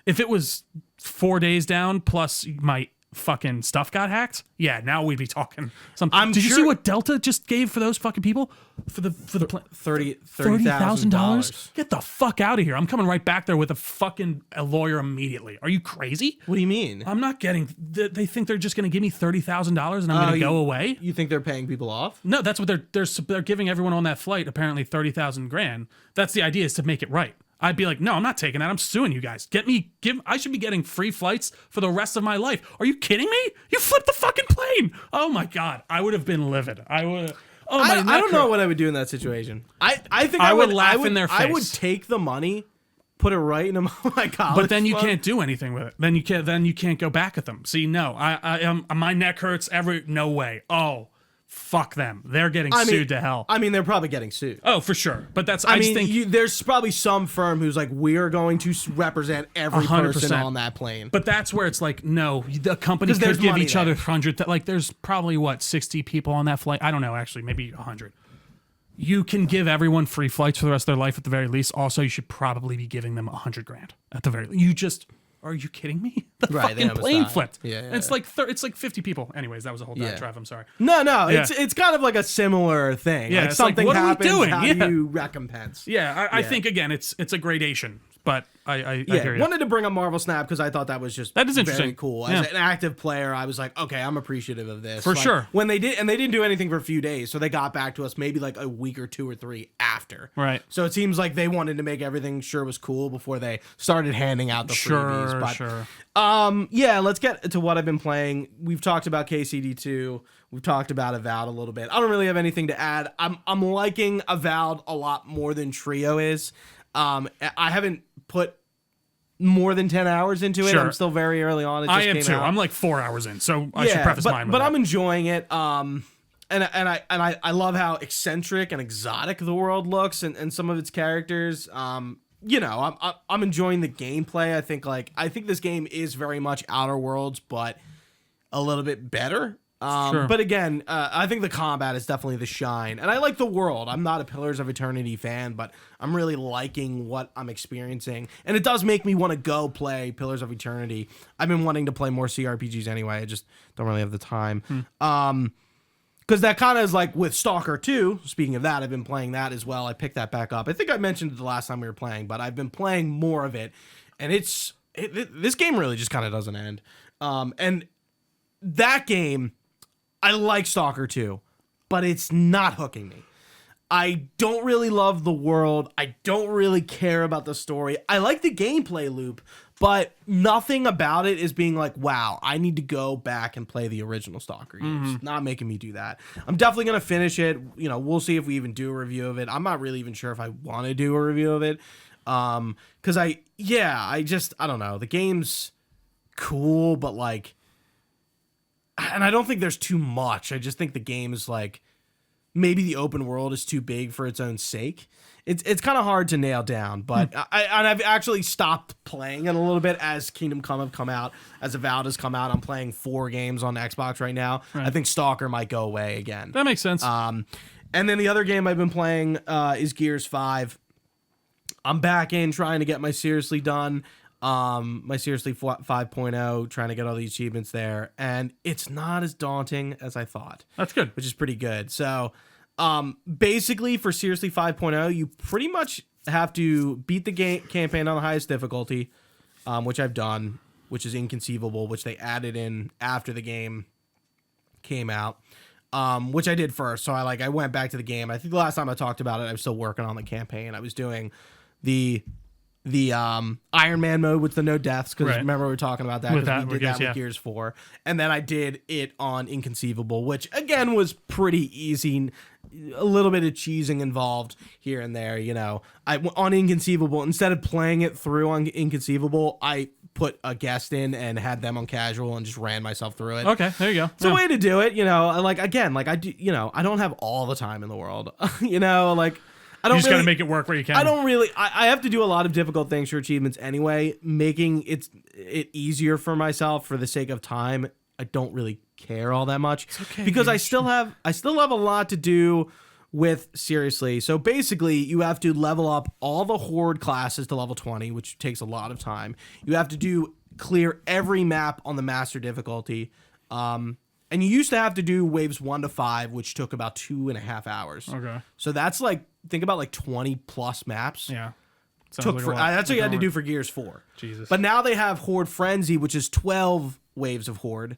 If it was 4 days down plus my fucking stuff got hacked, now we'd be talking something. Did you see what Delta just gave for those fucking people for the $30,000? Get the fuck out of here! I'm coming right back there with a lawyer immedially. Are you crazy? What do you mean? I'm not getting. They think they're just going to give me $30,000 and I'm going to go away. You think they're paying people off? No, that's what they're giving everyone on that flight. Apparently $30,000. That's the idea, is to make it right. I'd be like, no, I'm not taking that. I'm suing you guys. I should be getting free flights for the rest of my life. Are you kidding me? You flipped the fucking plane. Oh my God. I would have been livid. I would. Oh my. I don't know what I would do in that situation. I think I would laugh in their face. I would take the money, put it right into my college. But then you can't do anything with it. Then you can't go back at them. See, no, my neck hurts. No way. Oh. Fuck them. They're getting sued to hell. I mean, they're probably getting sued. Oh, for sure. But that's, there's probably some firm who's like, we're going to represent every 100%. Person on that plane. But that's where it's like, no, the company could give each other 100. Like, there's probably 60 people on that flight. I don't know, actually, maybe 100. You can give everyone free flights for the rest of their life at the very least. Also, you should probably be giving them $100,000 at the very least. Are you kidding me? The fucking plane flipped. Yeah. It's like 50 people. Anyways, that was a whole diatribe. I'm sorry. No. Yeah. It's kind of like a similar thing. Yeah, like something what happens. Are we doing? How do you recompense? Yeah, I think again, it's a gradation. But I hear you. Wanted to bring up Marvel Snap because I thought that was just very cool. As an active player, I was like, okay, I'm appreciative of this. For sure. When they didn't do anything for a few days, so they got back to us maybe like a week or 2 or 3 after. Right. So it seems like they wanted to make everything was cool before they started handing out the freebies. But, sure. Let's get to what I've been playing. We've talked about KCD2. We've talked about Avowed a little bit. I don't really have anything to add. I'm liking Avowed a lot more than Trio is. I haven't put more than 10 hours into it. Sure. I'm still very early on. It just I am too. I'm like 4 hours in, so I should preface mine with but I'm enjoying it. And I love how eccentric and exotic the world looks and some of its characters. I'm enjoying the gameplay. I think this game is very much Outer Worlds, but a little bit better. Sure. But again, I think the combat is definitely the shine, and I like the world. I'm not a Pillars of Eternity fan, but I'm really liking what I'm experiencing, and it does make me want to go play Pillars of Eternity. I've been wanting to play more CRPGs anyway. I just don't really have the time. Because that kind of is like with Stalker 2. Speaking of that, I've been playing that as well. I picked that back up. I think I mentioned it the last time we were playing, but I've been playing more of it, and this game really just kind of doesn't end. And that game, I like Stalker 2, but it's not hooking me. I don't really love the world. I don't really care about the story. I like the gameplay loop, but nothing about it is being like, wow, I need to go back and play the original Stalker games. It's not making me do that. I'm definitely going to finish it. We'll see if we even do a review of it. I'm not really even sure if I want to do a review of it. Because I don't know. The game's cool, but like, and I don't think there's too much. I just think the game is like, maybe the open world is too big for its own sake. It's kind of hard to nail down, but I've actually stopped playing it a little bit as Kingdom Come have come out, as Avowed has come out. I'm playing 4 games on Xbox right now. Right. I think Stalker might go away again. That makes sense. And then the other game I've been playing is Gears 5. I'm back in trying to get my Seriously done. My Seriously 5.0, trying to get all the achievements there, and it's not as daunting as I thought. That's good. Which is pretty good. So, basically for Seriously 5.0, you pretty much have to beat the campaign on the highest difficulty, which I've done, which is Inconceivable, which they added in after the game came out. which I did first. So I went back to the game. I think the last time I talked about it, I was still working on the campaign. I was doing the Iron Man mode with the no deaths, because remember we were talking about that, because we did that with Gears 4. And then I did it on Inconceivable, which again was pretty easy. A little bit of cheesing involved here and there, you know. On Inconceivable, instead of playing it through on Inconceivable, I put a guest in and had them on casual and just ran myself through it. Okay, there you go. It's a way to do it, you know. I do, you know, I don't have all the time in the world, you know, like. I don't you just got to make it work where you can. I have to do a lot of difficult things for achievements anyway. Making it easier for myself for the sake of time, I don't really care all that much. It's okay, because I still have a lot to do with seriously. So basically, you have to level up all the horde classes to level 20, which takes a lot of time. You have to clear every map on the master difficulty. And you used to have to do waves 1 to 5, which took about 2.5 hours. Okay. So that's think about 20 plus maps. Yeah. That's what you had to do for Gears 4. Jesus. But now they have Horde Frenzy, which is 12 waves of Horde.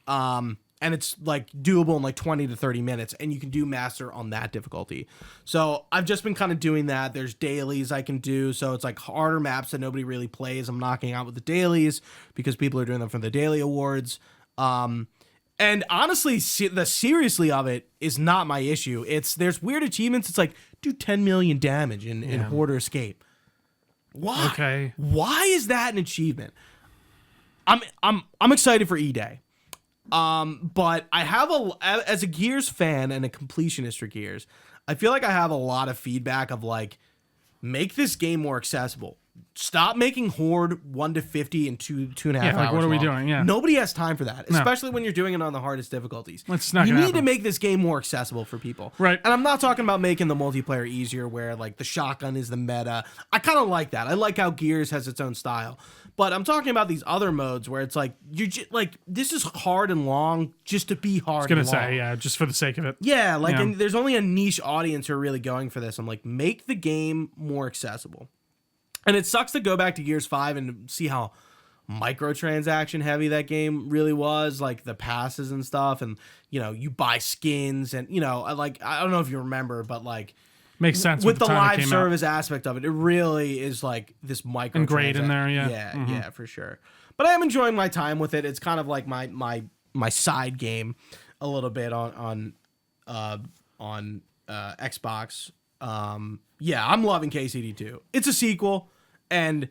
And it's doable in 20 to 30 minutes, and you can do master on that difficulty. So I've just been kind of doing that. There's dailies I can do. So it's harder maps that nobody really plays. I'm knocking out with the dailies because people are doing them for the daily awards. And honestly, the seriously of it is not my issue. There's weird achievements. It's do 10 million damage in Hoarder Escape. Why? Okay. Why is that an achievement? I'm excited for E-Day. But I have as a Gears fan and a completionist for Gears, I feel like I have a lot of feedback of make this game more accessible. Stop making Horde 1 to 50 in 2.5 hours. What are we doing? Yeah. Nobody has time for that, especially when you're doing it on the hardest difficulties. You need to make this game more accessible for people. Right. And I'm not talking about making the multiplayer easier where the shotgun is the meta. I kind of like that. I like how Gears has its own style. But I'm talking about these other modes where it's you're just, this is hard and long just to be hard and long. I was going to say, yeah, just for the sake of it. Yeah, and there's only a niche audience who are really going for this. I'm make the game more accessible. And it sucks to go back to Gears 5 and see how microtransaction heavy that game really was, the passes and stuff, and you buy skins, and I don't know if you remember, but makes sense with the live service aspect of it. It really is this micro and great in there, yeah, for sure. But I am enjoying my time with it. It's kind of my side game a little bit on Xbox. Yeah, I'm loving KCD2. It's a sequel. And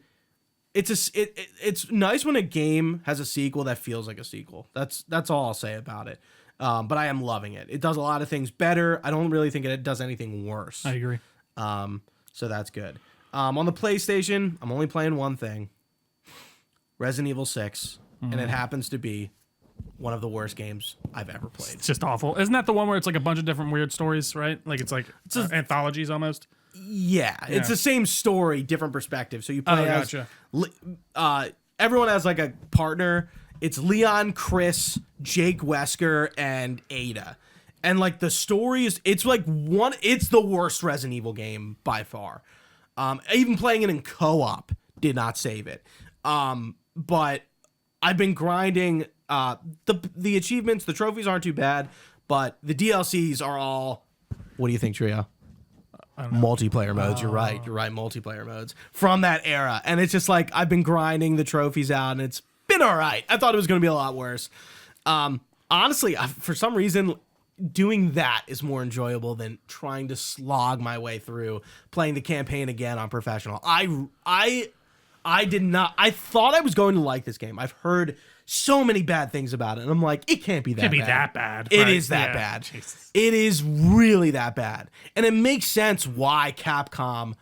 it's nice when a game has a sequel that feels like a sequel. That's all I'll say about it. But I am loving it. It does a lot of things better. I don't really think it does anything worse. I agree. So that's good. On the PlayStation, I'm only playing one thing. Resident Evil 6. And it happens to be one of the worst games I've ever played. It's just awful. Isn't that the one where it's a bunch of different weird stories, right? It's anthologies almost? Yeah, it's the same story, different perspective. So you play everyone has a partner. It's Leon, Chris, Jake Wesker, and Ada. And the story is it's the worst Resident Evil game by far. Even playing it in co-op did not save it. But I've been grinding the achievements, the trophies aren't too bad, but the DLCs are all, what do you think, Trio? Multiplayer modes. You're right, multiplayer modes from that era. And it's just I've been grinding the trophies out, and it's been all right. I thought it was going to be a lot worse. Honestly, for some reason, doing that is more enjoyable than trying to slog my way through playing the campaign again on professional. I thought I was going to like this game. I've heard so many bad things about it, and I'm it can't be that bad. Can't be that bad. It is that bad. Jesus. It is really that bad. And it makes sense why Capcom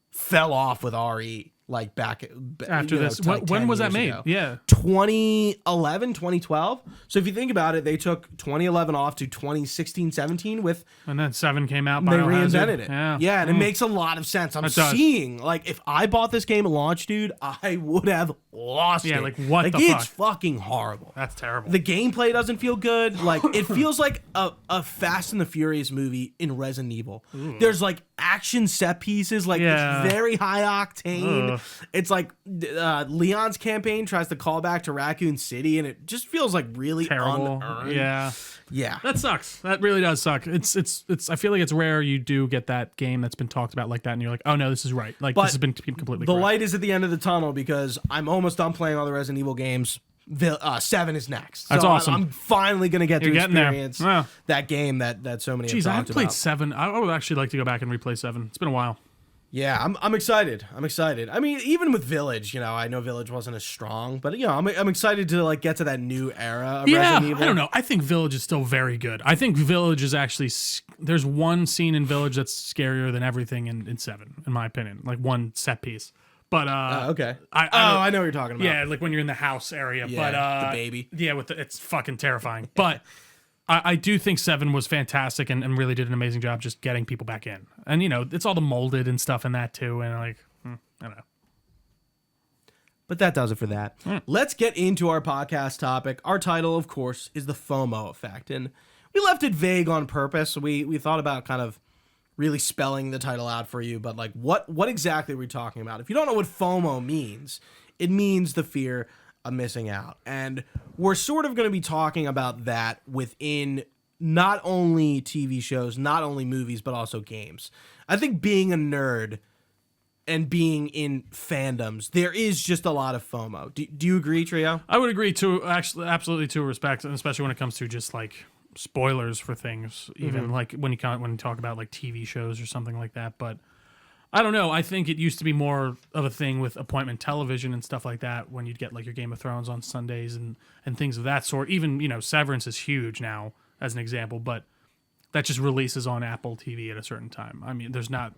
fell off with RE back after this. When was that made? Ago. Yeah. 2011, 2012. So if you think about it, they took 2011 off to 2016, 17 and then 7 came out. They reinvented it. Yeah, and it makes a lot of sense. I'm seeing if I bought this game at launch, dude, I would have lost it. Yeah, what the fuck? It's fucking horrible. That's terrible. The gameplay doesn't feel good. It feels like a Fast and the Furious movie in Resident Evil. Ooh. There's action set pieces. Like, it's very high octane. It's like Leon's campaign tries to call back to Raccoon City, and it just feels like really terrible. Unearned. Yeah, that sucks. That really does suck. It's. I feel like it's rare you do get that game that's been talked about like that, and you're like, oh no, this is right. Like, this has been completely. The correct. light is at the end of the tunnel because I'm almost done playing all the Resident Evil games. 7 is next. That's awesome. I'm finally gonna get to experience there. that game that so many. Jeez, I haven't played about. 7. I would actually like to go back and replay 7. It's been a while. Yeah, I'm excited. I'm excited. I mean, even with Village, I know Village wasn't as strong, but I'm excited to like get to that new era of Resident Evil. I don't know. I think Village is still very good. I think Village is actually there's one scene in Village that's scarier than everything in 7, in my opinion. Like one set piece. But okay. I know what you're talking about. Yeah, like when you're in the house area. Yeah, but the baby. Yeah, it's fucking terrifying. But I do think 7 was fantastic and really did an amazing job just getting people back in. And it's all the molded and stuff in that too. And like, I don't know. But that does it for that. Let's get into our podcast topic. Our title, of course, is the FOMO effect, and we left it vague on purpose. We thought about kind of really spelling the title out for you, but like what exactly are we talking about? If you don't know what FOMO means, it means the fear of missing out. And we're sort of going to be talking about that within not only TV shows, not only movies, but also games. I think being a nerd and being in fandoms, there is just a lot of FOMO. Do you agree, Trio? I would agree to absolutely to a respect, and especially when it comes to just like spoilers for things, even like when you talk about like TV shows or something like that. But I don't know. I think it used to be more of a thing with appointment television and stuff like that, when you'd get like your Game of Thrones on Sundays and things of that sort. Even Severance is huge now as an example, but that just releases on Apple TV at a certain time. I mean, there's not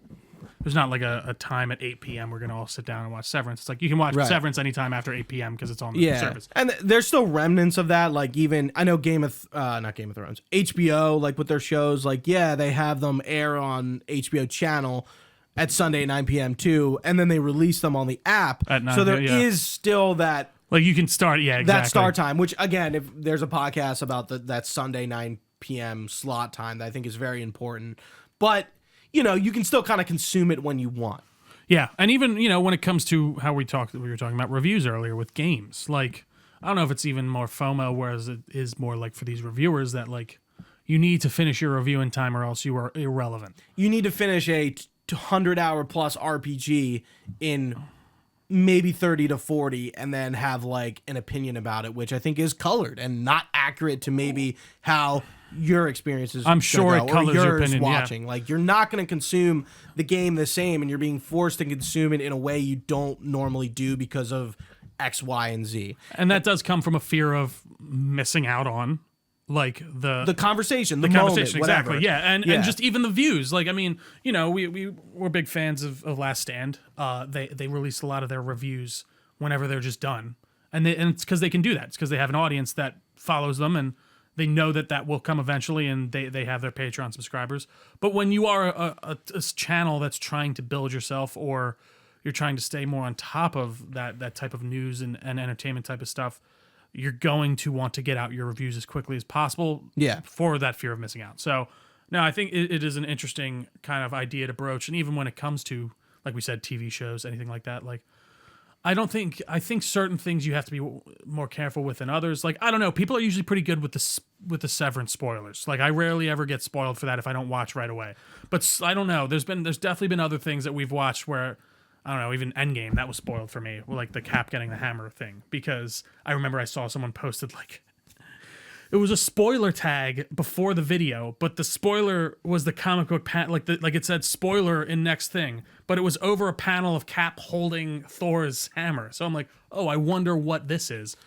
like a time at 8 p.m. we're going to all sit down and watch Severance. It's like you can watch Severance anytime after 8 p.m. because it's on the service. And there's still remnants of that. Like even, I know not Game of Thrones, HBO, like with their shows, like, they have them air on HBO channel at Sunday at 9 p.m. too, and then they release them on the app. At 9, so there is still that. Like you can start, exactly. That start time, which again, if there's a podcast about that Sunday 9 p.m. slot time that I think is very important. But you can still kind of consume it when you want. Yeah, and even when it comes to how we were talking about reviews earlier with games, like I don't know if it's even more FOMO, whereas it is more like for these reviewers that like you need to finish your review in time or else you are irrelevant. You need to finish a 200-hour plus RPG in maybe 30 to 40 and then have like an opinion about it, which I think is colored and not accurate to maybe how your experiences. I'm sure it colors your opinion. Watching, like you're not going to consume the game the same, and you're being forced to consume it in a way you don't normally do because of X, Y, and Z. And that does come from a fear of missing out on like the conversation, the moment, conversation, exactly. whatever. Yeah, and just even the views. Like I mean, we're big fans of Last Stand. They release a lot of their reviews whenever they're just done, and it's because they can do that. It's because they have an audience that follows them and they know that will come eventually, and they have their Patreon subscribers. But when you are a channel that's trying to build yourself, or you're trying to stay more on top of that type of news and entertainment type of stuff, you're going to want to get out your reviews as quickly as possible for that fear of missing out. So, no, I think it is an interesting kind of idea to broach. And even when it comes to, like we said, TV shows, anything like that, like, I think certain things you have to be more careful with than others. Like, I don't know. People are usually pretty good with the Severance spoilers. Like, I rarely ever get spoiled for that if I don't watch right away. But I don't know. There's definitely been other things that we've watched where, I don't know, even Endgame, that was spoiled for me. Like the Cap getting the hammer thing. Because I remember I saw someone posted like, it was a spoiler tag before the video, but the spoiler was the comic book like it said spoiler in next thing, but it was over a panel of Cap holding Thor's hammer. So I'm like, oh, I wonder what this is.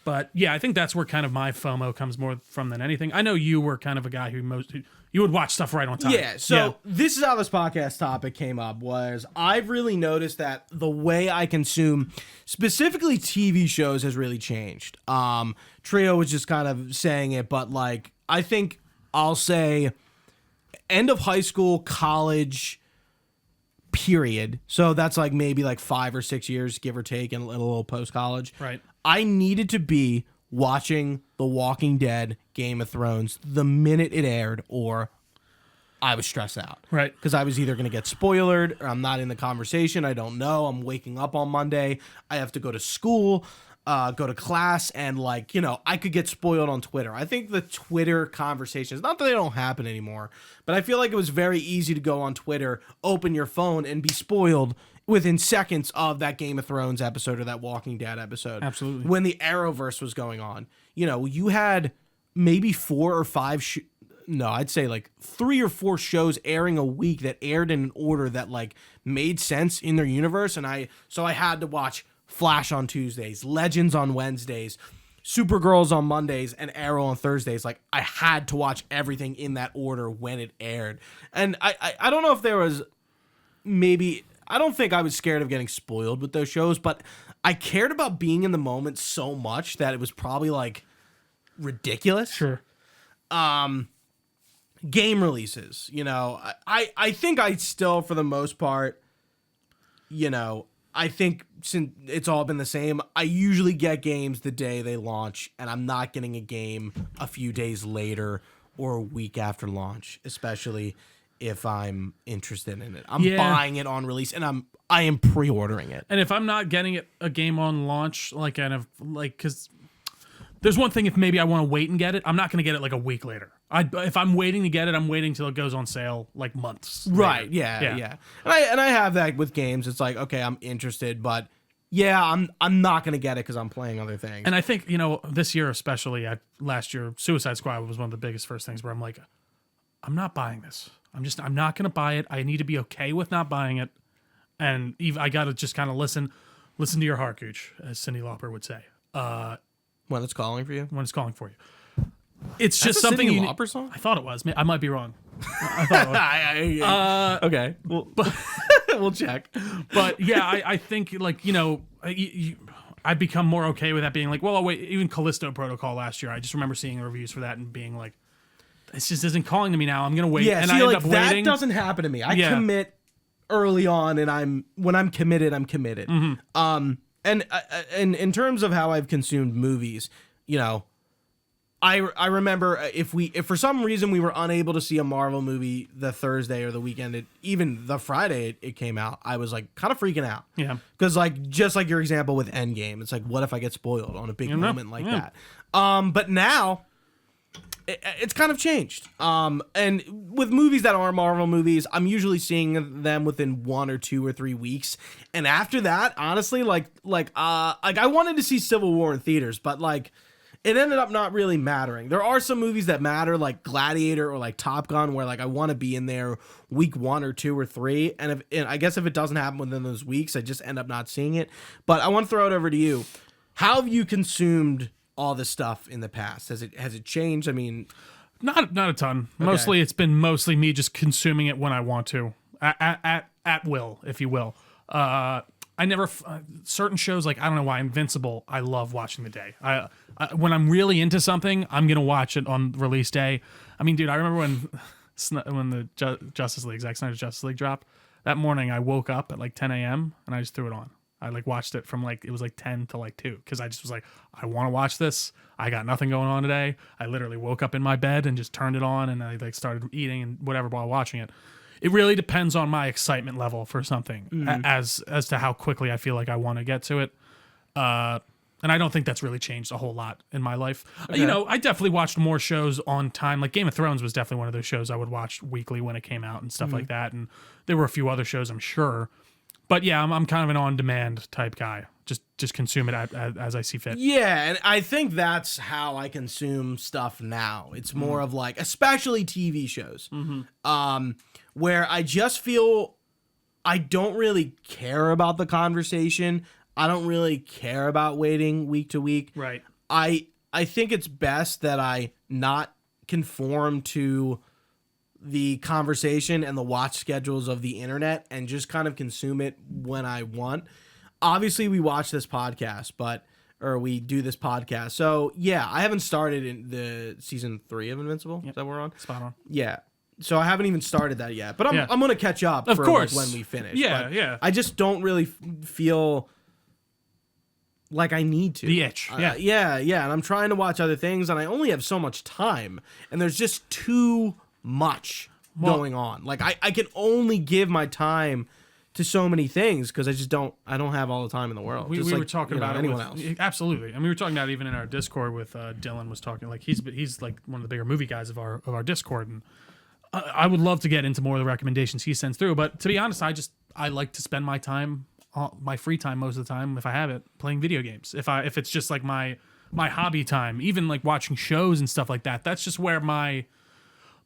But yeah, I think that's where kind of my FOMO comes more from than anything. I know you were kind of a guy who you would watch stuff right on time. Yeah, so this is how this podcast topic came up, was I've really noticed that the way I consume specifically TV shows has really changed. Trio was just kind of saying it, but like I think I'll say end of high school, college period. So that's like maybe like 5 or 6 years, give or take, and a little post-college. Right. I needed to be watching The Walking Dead, Game of Thrones the minute it aired, or I was stressed out. Right. Because I was either going to get spoiled or I'm not in the conversation. I don't know. I'm waking up on Monday. I have to go to school, go to class, and like, you know, I could get spoiled on Twitter. I think the Twitter conversations, not that they don't happen anymore, but I feel like it was very easy to go on Twitter, open your phone, and be spoiled within seconds of that Game of Thrones episode or that Walking Dead episode. Absolutely. When the Arrowverse was going on. You know, you had maybe 4 or 5 I'd say like 3 or 4 shows airing a week that aired in an order that like made sense in their universe. And I had to watch Flash on Tuesdays, Legends on Wednesdays, Supergirls on Mondays, and Arrow on Thursdays. Like, I had to watch everything in that order when it aired. And I don't know if there was I don't think I was scared of getting spoiled with those shows, but I cared about being in the moment so much that it was probably like ridiculous. Sure. Game releases, you know, I think I still, for the most part, you know, I think since it's all been the same, I usually get games the day they launch, and I'm not getting a game a few days later or a week after launch, especially if I'm interested in it. I'm buying it on release, and I am pre-ordering it. And if I'm not getting a game on launch, like kind of like, because there's one thing, if maybe I want to wait and get it, I'm not going to get it like a week later. If I'm waiting to get it, I'm waiting till it goes on sale like months later. Right? Yeah. And I have that with games. It's like, okay, I'm interested, but yeah, I'm not going to get it because I'm playing other things. And I think, you know, this year especially, last year, Suicide Squad was one of the biggest first things where I'm like, I'm not buying this. I'm not going to buy it. I need to be okay with not buying it. And I got to just kind of listen to your heart, Gooch, as Cyndi Lauper would say. When it's calling for you? When it's calling for you. It's That's just a something Cyndi you Lauper song? I thought it was. I might be wrong. I thought it was. Okay. Well, we'll check. But yeah, I think, like, you know, I've become more okay with that being like, well, oh, wait, even Callisto Protocol last year, I just remember seeing reviews for that and being like, this just isn't calling to me now. I'm going to wait. Yeah, and see, I end like, up waiting. that doesn't happen to me. I commit early on, and when I'm committed, I'm committed. Mm-hmm. And in terms of how I've consumed movies, you know, I remember if for some reason we were unable to see a Marvel movie the Thursday or the weekend, even the Friday it came out, I was like kind of freaking out. Yeah. Because like, just like your example with Endgame, it's like, what if I get spoiled on a big moment like that? But now it's kind of changed. And with movies that are Marvel movies, I'm usually seeing them within 1 or 2 or 3 weeks. And after that, honestly, like I wanted to see Civil War in theaters, but like, it ended up not really mattering. There are some movies that matter, like Gladiator or like Top Gun, where like I want to be in there week 1 or 2 or 3. And I guess if it doesn't happen within those weeks, I just end up not seeing it. But I want to throw it over to you. How have you consumed all this stuff in the past? Has it changed? I mean, not a ton. Okay. Mostly it's been me just consuming it when I want to, at will, if you will. I never certain shows, like, I don't know why, Invincible, I love watching the day. I when I'm really into something, I'm gonna watch it on release day. I mean, dude, I remember when the Justice League, Zack Snyder's Justice League dropped. That morning, I woke up at like 10 a.m. and I just threw it on. I like watched it from like, it was like 10 to like 2 because I just was like, I want to watch this. I got nothing going on today. I literally woke up in my bed and just turned it on, and I like started eating and whatever while watching it. It really depends on my excitement level for something as to how quickly I feel like I want to get to it. And I don't think that's really changed a whole lot in my life. Okay. You know, I definitely watched more shows on time. Like Game of Thrones was definitely one of those shows I would watch weekly when it came out and stuff like that. And there were a few other shows, I'm sure. But yeah, I'm kind of an on-demand type guy. Just consume it as I see fit. Yeah, and I think that's how I consume stuff now. It's more of like, especially TV shows, where I just feel I don't really care about the conversation. I don't really care about waiting week to week. Right. I think it's best that I not conform to the conversation and the watch schedules of the internet and just kind of consume it when I want. Obviously, we watch this podcast, or we do this podcast. So, yeah, I haven't started in the season 3 of Invincible that we're on. Spot on. Yeah. So I haven't even started that yet. But I'm going to catch up for like when we finish. Yeah. I just don't really feel like I need to. The itch. Yeah. And I'm trying to watch other things, and I only have so much time. And there's just too much going on. Like I can only give my time to so many things because I don't have all the time in the world. We were talking about anyone else. else. Absolutely. And we were talking about it even in our Discord with Dylan was talking, like he's like one of the bigger movie guys of our Discord, and I would love to get into more of the recommendations he sends through, but to be honest, I like to spend my time, my free time most of the time, if I have it, playing video games. If it's just like my hobby time, even like watching shows and stuff like that, that's just where my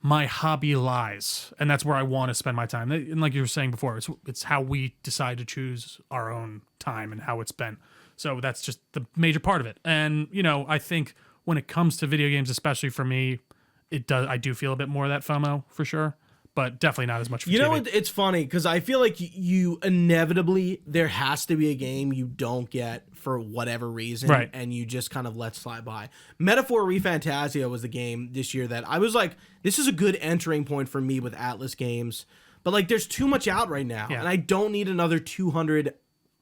hobby lies, and that's where I want to spend my time. And like you were saying before, it's how we decide to choose our own time and how it's spent. So that's just the major part of it. And I think when it comes to video games, especially for me, I do feel a bit more of that FOMO for sure, but definitely not as much for TV. It's funny because I feel like you inevitably, there has to be a game you don't get for whatever reason, right, and you just kind of let slide by. Metaphor ReFantasia was the game this year that I was like, this is a good entering point for me with Atlas games, but like there's too much out right now, and I don't need another 200-hour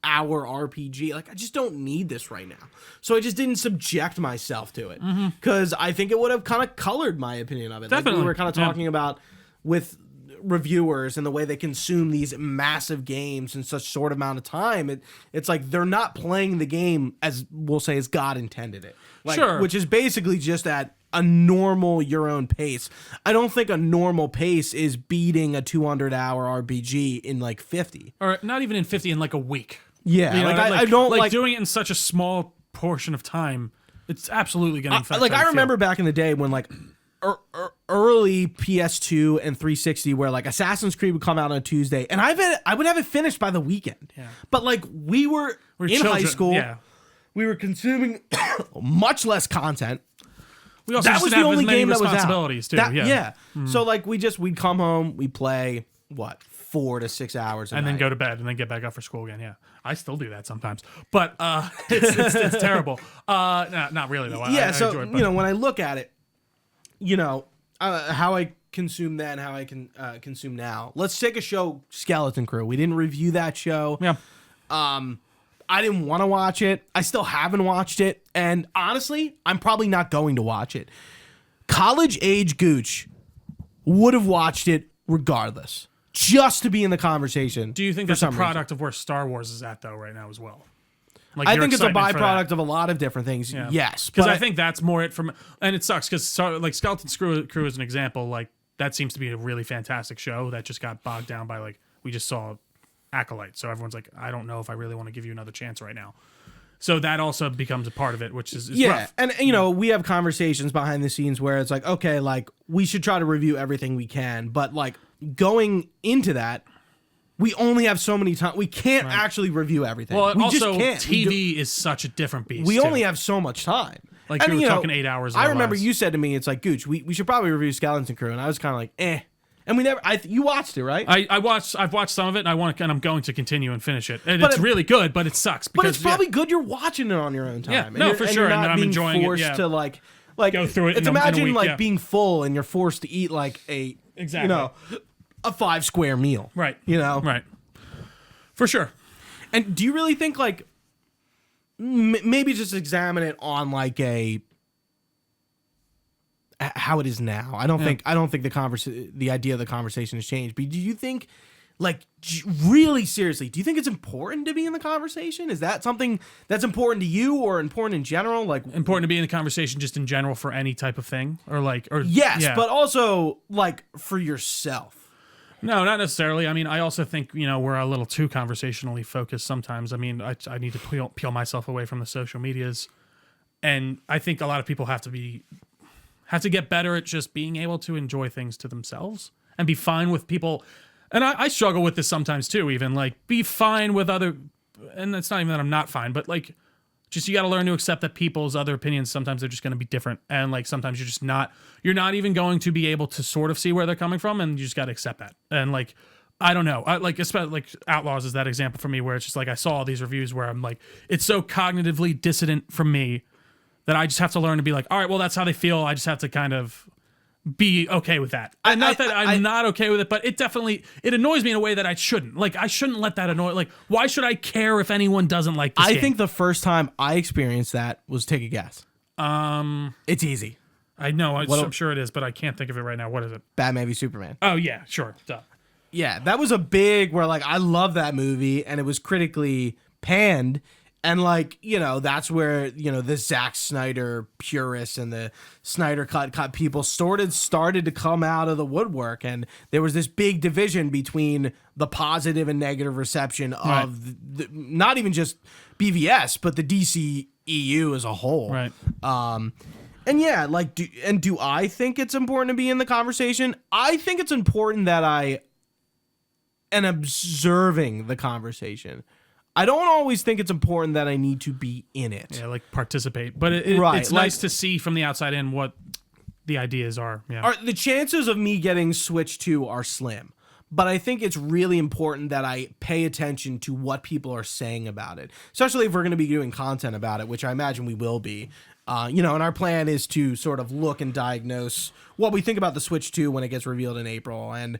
RPG. Like I just don't need this right now. So I just didn't subject myself to it because I think it would have kind of colored my opinion of it. Definitely. Like we were kind of talking about with reviewers and the way they consume these massive games in such short amount of time. It's like they're not playing the game as we'll say as God intended it. Like, sure. Which is basically just at a normal your own pace. I don't think a normal pace is beating a 200-hour RPG in like 50. Or not even in 50, in like a week. Yeah, I don't like doing it in such a small portion of time. It's absolutely going to affect. I remember back in the day when like early PS2 and 360, where like Assassin's Creed would come out on a Tuesday, and I would have it finished by the weekend. Yeah. But like we were in children, high school, we were consuming much less content. We also that was the only game that was out. Responsibilities too. So like we'd come home, we'd play 4 to 6 hours, and then go to bed, and then get back up for school again. Yeah, I still do that sometimes, but it's terrible. Not really though. I enjoy it, when I look at it, how I consume then, how I can consume now. Let's take a show, Skeleton Crew. We didn't review that show. Yeah. I didn't want to watch it. I still haven't watched it, and honestly, I'm probably not going to watch it. College age Gooch would have watched it regardless, just to be in the conversation. Do you think that's a product of where Star Wars is at though right now as well? Like I think it's a byproduct of a lot of different things. Yeah. Yes, because I think that's more it from, and it sucks because like Skeleton Crew is an example. Like that seems to be a really fantastic show that just got bogged down by like we just saw Acolyte, so everyone's like, I don't know if I really want to give you another chance right now. So that also becomes a part of it, which is rough. And we have conversations behind the scenes where it's like, okay, like we should try to review everything we can, but like going into that, we only have so many time. We can't actually review everything. Well, we also just can't. TV is such a different beast. We only have so much time. Like you were talking 8 hours. I remember you said to me, "It's like Gooch, we should probably review Skeleton Crew," and I was kind of like, "Eh." And we never. you watched it, right? I've watched some of it, and I'm going to continue and finish it. And it's really good, but it sucks. Because, but it's probably good you're watching it on your own time. Yeah, for sure. And I'm enjoying forced it. to like go through it. It's imagine being full and you're forced to eat like a a 5 square meal. Right. Right. For sure. And do you really think like maybe just examine it on like how it is now? I don't think the idea of the conversation has changed. But do you think like really seriously, do you think it's important to be in the conversation? Is that something that's important to you or important in general? Like important to be in the conversation just in general for any type of thing yes, but also like for yourself. No, not necessarily. I mean, I also think, we're a little too conversationally focused sometimes. I mean, I need to peel myself away from the social medias. And I think a lot of people have to get better at just being able to enjoy things to themselves and be fine with people. And I struggle with this sometimes too, even like be fine with other, and it's not even that I'm not fine, but like just you got to learn to accept that people's other opinions, sometimes they're just going to be different. And like sometimes you're not even going to be able to sort of see where they're coming from, and you just got to accept that. And like, I don't know, especially like Outlaws is that example for me where it's just like I saw all these reviews where I'm like, it's so cognitively dissident from me that I just have to learn to be like, all right, well, that's how they feel. I just have to kind of be okay with that. I'm not okay with it, but it annoys me in a way that I shouldn't. Like, I shouldn't let that annoy. Like, why should I care if anyone doesn't like this game? I think the first time I experienced that was take a guess. It's easy. I know. I'm sure it is, but I can't think of it right now. What is it? Batman v Superman. Oh, yeah, sure. Duh. Yeah, that was a big where, like, I love that movie, and it was critically panned. And, like, you know, that's where, you know, the Zack Snyder purists and the Snyder cut people started to come out of the woodwork. And there was this big division between the positive and negative reception of not even just BVS, but the DCEU as a whole. Right. And yeah, like, do I think it's important to be in the conversation? I think it's important that I am observing the conversation. I don't always think it's important that I need to be in it. Yeah, like participate. But it's nice to see from the outside in what the ideas are. Yeah. The chances of me getting switched to are slim. But I think it's really important that I pay attention to what people are saying about it, especially if we're going to be doing content about it, which I imagine we will be. You know, and our plan is to sort of look and diagnose what we think about the Switch 2 when it gets revealed in April. And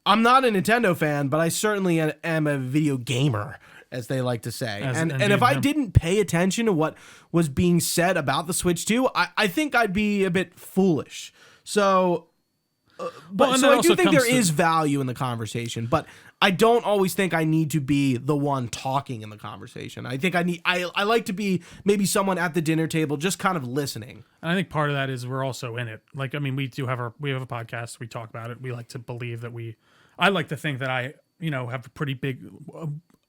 I'm not a Nintendo fan, but I certainly am a video gamer, as they like to say. And if I didn't pay attention to what was being said about the Switch 2, I think I'd be a bit foolish. So, I do think there is value in the conversation, but I don't always think I need to be the one talking in the conversation. I think I like to be maybe someone at the dinner table just kind of listening. And I think part of that is we're also in it. Like, I mean, we have a podcast, we talk about it. We like to believe that I like to think that I, you know, have a pretty big,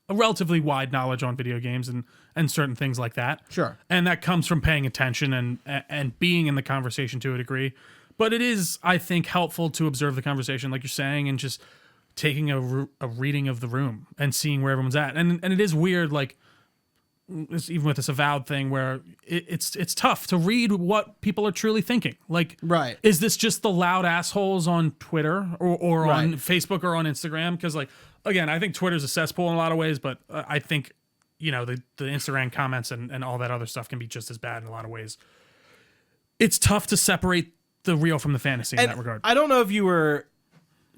a relatively wide knowledge on video games and certain things like that. Sure. And that comes from paying attention and being in the conversation to a degree. But it is, I think, helpful to observe the conversation, like you're saying, and just taking a reading of the room and seeing where everyone's at. And it is weird, like, even with this avowed thing where it's tough to read what people are truly thinking. Like, right. Is this just the loud assholes on Twitter or on Facebook or on Instagram? Because, like, again, I think Twitter's a cesspool in a lot of ways, but I think, you know, the Instagram comments and all that other stuff can be just as bad in a lot of ways. It's tough to separate the real from the fantasy in that regard. I don't know if you were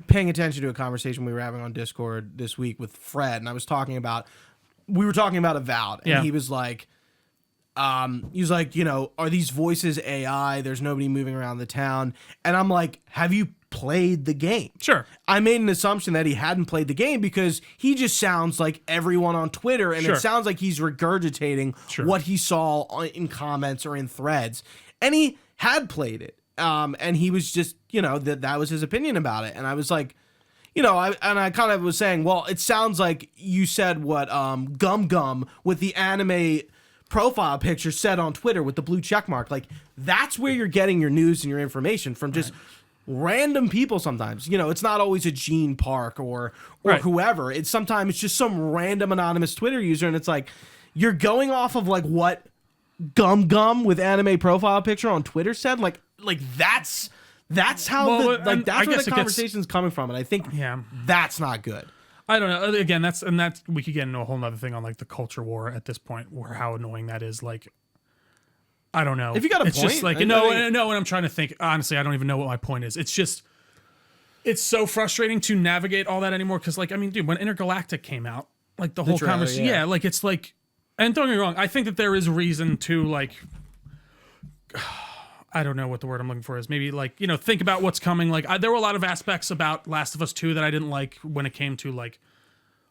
paying attention to a conversation we were having on Discord this week with Fred, and we were talking about Avowed, and he was like, you know, are these voices AI? There's nobody moving around the town. And I'm like, have you played the game? Sure. I made an assumption that he hadn't played the game because he just sounds like everyone on Twitter, and it sounds like he's regurgitating what he saw in comments or in threads. And he had played it. And he was just, you know, that was his opinion about it. And I was like, you know, I kind of was saying, well, it sounds like you said what Gum Gum with the anime profile picture said on Twitter with the blue check mark. Like, that's where you're getting your news and your information from, just random people sometimes. You know, it's not always a Gene Park or whoever. Sometimes it's just some random anonymous Twitter user, and it's like, you're going off of, like, what Gum Gum with anime profile picture on Twitter said. Like that's how that's where the conversation's coming from, and I think that's not good. I don't know. Again, that's we could get into a whole nother thing on, like, the culture war at this point, where how annoying that is. Like, I don't know. If you got a it's point, just like no, and I'm trying to think. Honestly, I don't even know what my point is. It's just, it's so frustrating to navigate all that anymore. Because, like, I mean, dude, when Intergalactic came out, like, the whole conversation, like, it's like, and don't get me wrong, I think that there is reason to, like, I don't know what the word I'm looking for is. Maybe, like, you know, think about what's coming. Like, there were a lot of aspects about Last of Us 2 that I didn't like when it came to, like,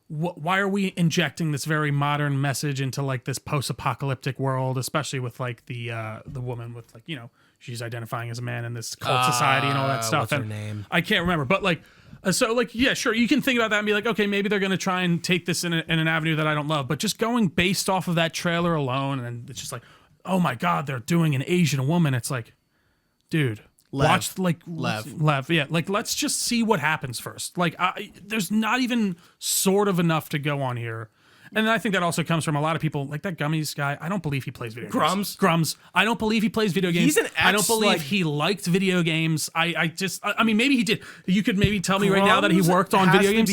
why are we injecting this very modern message into, like, this post-apocalyptic world, especially with, like, the woman with, like, you know, she's identifying as a man in this cult society and all that stuff. What's her name? I can't remember, but, like, so, like, yeah, sure, you can think about that and be like, okay, maybe they're going to try and take this in an avenue that I don't love, but just going based off of that trailer alone, and it's just like, oh my God, they're doing an Asian woman. It's like, dude, watch, like, Lev. Yeah, like, let's just see what happens first. Like, there's not even sort of enough to go on here. And I think that also comes from a lot of people, like that Gummies guy. I don't believe he plays video games. Grums. I don't believe he plays video games. I don't believe he liked video games. I mean, maybe he did. You could maybe tell me right now that he worked on video games.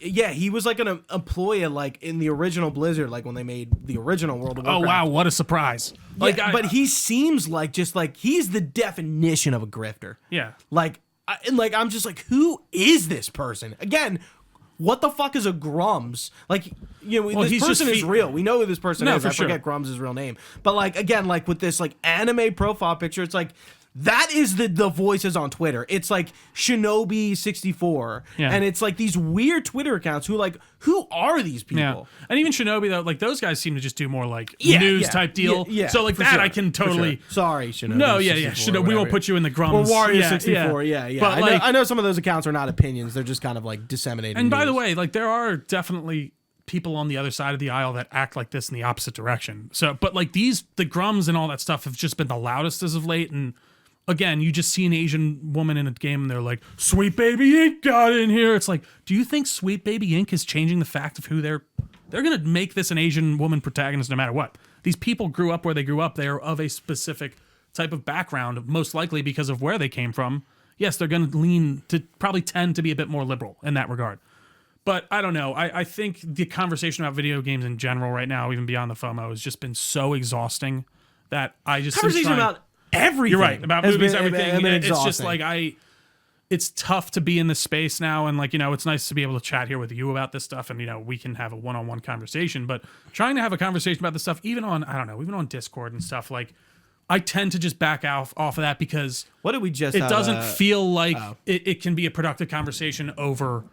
He was like an employee, like, in the original Blizzard, like when they made the original World of Warcraft. Oh wow, what a surprise! Like, but he seems like he's the definition of a grifter. Yeah. Like I'm just like, who is this person? Again, what the fuck is a Grums? Like, you know, this person is real. We know who this person is. I forget Grums' real name. But, like, again, like, with this, like, anime profile picture, it's like, that is the voices on Twitter. It's like Shinobi64. Yeah. And it's like these weird Twitter accounts who are these people? Yeah. And even Shinobi, though, like those guys seem to just do more like news type deal. Yeah, so like that sure, I can totally. Sure. Sorry, Shinobi. No, yeah. Shinobi, we won't put you in the grums. Or Wario64, yeah. But I know some of those accounts are not opinions. They're just kind of like disseminating And news. by the way, like there are definitely people on the other side of the aisle that act like this in the opposite direction. So, but like the grums and all that stuff have just been the loudest as of late. And again, you just see an Asian woman in a game and they're like, Sweet Baby Inc. got in here. It's like, do you think Sweet Baby Inc. is changing the fact of who they're going to make this an Asian woman protagonist no matter what? These people grew up where they grew up. They are of a specific type of background, most likely because of where they came from. Yes, they're going to probably tend to be a bit more liberal in that regard. But I don't know. I think the conversation about video games in general right now, even beyond the FOMO, has just been so exhausting that I just... Conversation about everything. You're right. About movies, everything. It's just like it's tough to be in this space now. And like, it's nice to be able to chat here with you about this stuff. And, we can have a one-on-one conversation. But trying to have a conversation about this stuff, even on Discord and stuff, like I tend to just back off of that because... What did we just... It doesn't feel like it can be a productive conversation over...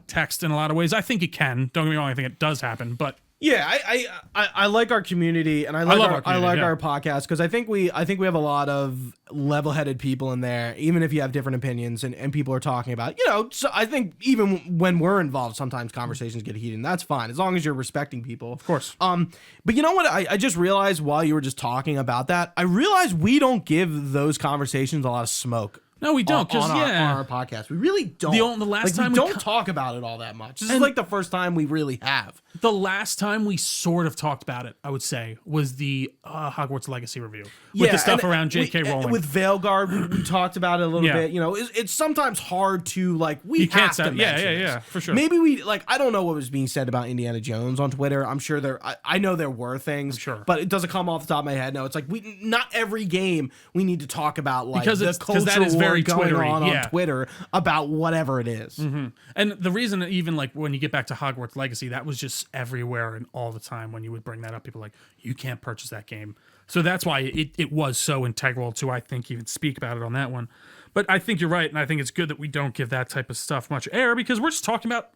text in a lot of ways. I think it can. Don't get me wrong. I think it does happen, but yeah, I like our community, and I like our podcast because I think we have a lot of level-headed people in there. Even if you have different opinions, and people are talking about, so I think even when we're involved, sometimes conversations get heated, and that's fine as long as you're respecting people, of course. But you know what? I just realized while you were just talking about that, I realized we don't give those conversations a lot of smoke. No, we don't. On our podcast, we really don't. The last time we don't talk about it all that much. This is like the first time we really have. The last time we sort of talked about it, I would say, was the Hogwarts Legacy review with the stuff around J.K. Rowling. With Veilguard, we talked about it a little bit. It's sometimes hard to you can't say yeah, for sure. Maybe we I don't know what was being said about Indiana Jones on Twitter. I'm sure I know there were things, sure, but it doesn't come off the top of my head. No, it's like not every game we need to talk about because the culture that is very going on Twitter about whatever it is. Mm-hmm. And the reason, even like when you get back to Hogwarts Legacy, that was just everywhere and all the time when you would bring that up. People were like, you can't purchase that game. So that's why it was so integral to, I think, even speak about it on that one. But I think you're right, and I think it's good that we don't give that type of stuff much air because we're just talking about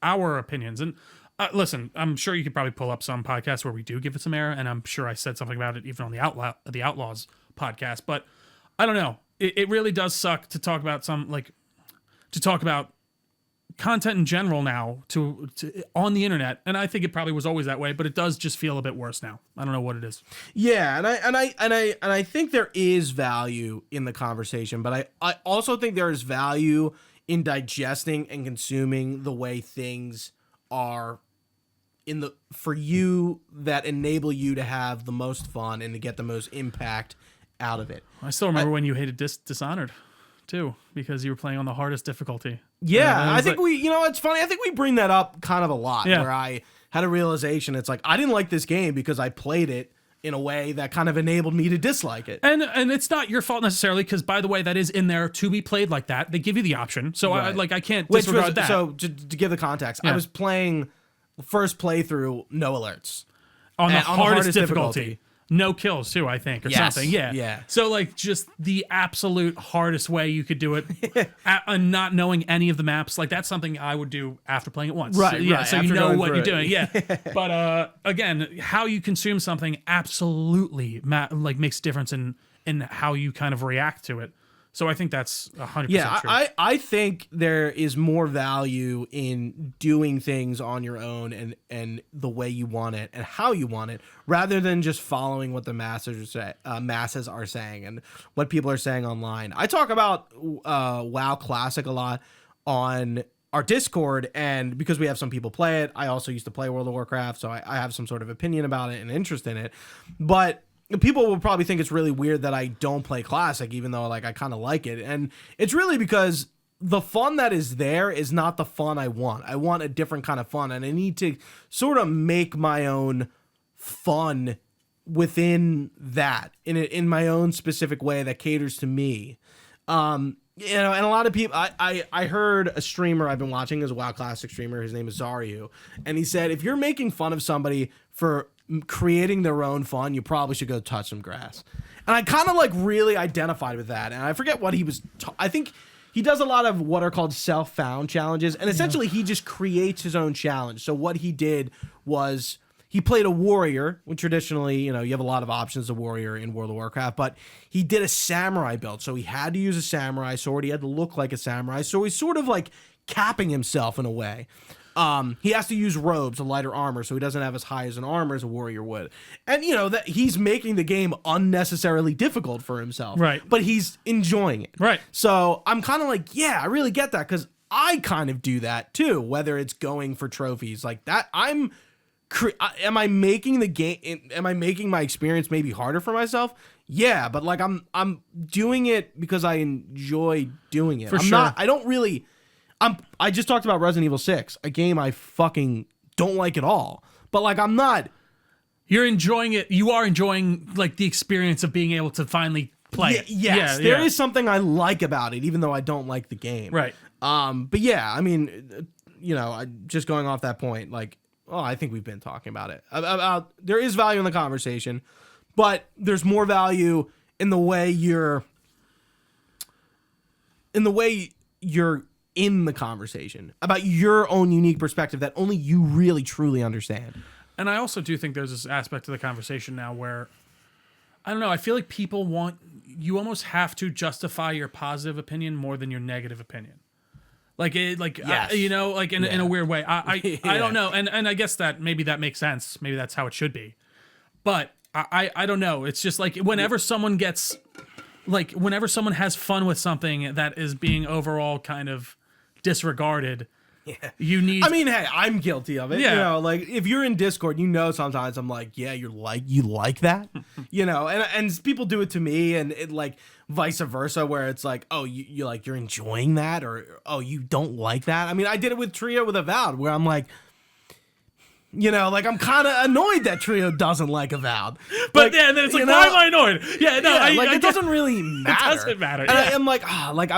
our opinions. And listen, I'm sure you could probably pull up some podcasts where we do give it some air, and I'm sure I said something about it even on the Outlaws podcast. But I don't know. It really does suck to talk about content in general now to on the internet, and I think it probably was always that way, but it does just feel a bit worse now. I don't know what it is. Yeah, and I think there is value in the conversation, but I also think there is value in digesting and consuming the way things are for you that enable you to have the most fun and to get the most impact out of it. I still remember when you hated Dishonored too, because you were playing on the hardest difficulty. Yeah, I think it's funny. I think we bring that up kind of a lot, where I had a realization. It's like, I didn't like this game because I played it in a way that kind of enabled me to dislike it. And it's not your fault necessarily, because by the way, that is in there to be played like that. They give you the option. So right. I can't disregard that. So to give the context, I was playing the first playthrough, no alerts. On the hardest difficulty. No kills too, I think, or something. Yeah. So like just the absolute hardest way you could do it, and not knowing any of the maps, like that's something I would do after playing it once. Right. Yeah. So you know what you're doing. Yeah. But again, how you consume something absolutely makes a difference in how you kind of react to it. So I think that's 100% true. I think there is more value in doing things on your own and the way you want it and how you want it, rather than just following what the masses are saying and what people are saying online. I talk about WoW Classic a lot on our Discord, and because we have some people play it, I also used to play World of Warcraft, so I have some sort of opinion about it and interest in it. But people will probably think it's really weird that I don't play Classic, even though I kind of like it. And it's really because the fun that is there is not the fun I want. I want a different kind of fun, and I need to sort of make my own fun within that in my own specific way that caters to me. And a lot of people, I heard a streamer I've been watching is a WoW Classic streamer. His name is Zaryu. And he said, if you're making fun of somebody for creating their own fun, you probably should go touch some grass. And I kind of like really identified with that. And I forget what he was. I think he does a lot of what are called self-found challenges. And essentially he just creates his own challenge. So what he did was he played a warrior, when traditionally, you have a lot of options as a warrior in World of Warcraft, but he did a samurai build. So he had to use a samurai sword. He had to look like a samurai. So he's sort of like capping himself in a way. He has to use robes, a lighter armor, so he doesn't have as high as an armor as a warrior would. And, that he's making the game unnecessarily difficult for himself. Right. But he's enjoying it. Right. So I'm kind of like, yeah, I really get that, because I kind of do that too, whether it's going for trophies like that. Am I making the game? Am I making my experience maybe harder for myself? Yeah, but like I'm doing it because I enjoy doing it. For sure. I don't really. I just talked about Resident Evil 6, a game I fucking don't like at all. But like I'm not. You're enjoying it. You are enjoying like the experience of being able to finally play. Yes, there is something I like about it, even though I don't like the game. Right. But yeah, I mean, just going off that point, like. Oh, I think we've been talking about it. About there is value in the conversation, but there's more value in the way you're in the conversation about your own unique perspective that only you really truly understand. And I also do think there's this aspect of the conversation now where I don't know, I feel like you almost have to justify your positive opinion more than your negative opinion. Yes. In a weird way. I don't know. And I guess that maybe that makes sense. Maybe that's how it should be. But I don't know. It's just like whenever someone has fun with something that is being overall kind of disregarded, you need. I mean, hey, I'm guilty of it. Yeah. Like if you're in Discord, sometimes I'm like, yeah, you like that, and people do it to me, and it like vice versa, where it's like, oh, you're enjoying that, or oh, you don't like that. I mean, I did it with Trio with Avowed, where I'm like, I'm kind of annoyed that Trio doesn't like Avowed. But then it's like, why am I annoyed? Yeah, no, it doesn't really matter. It doesn't matter. And I'm like,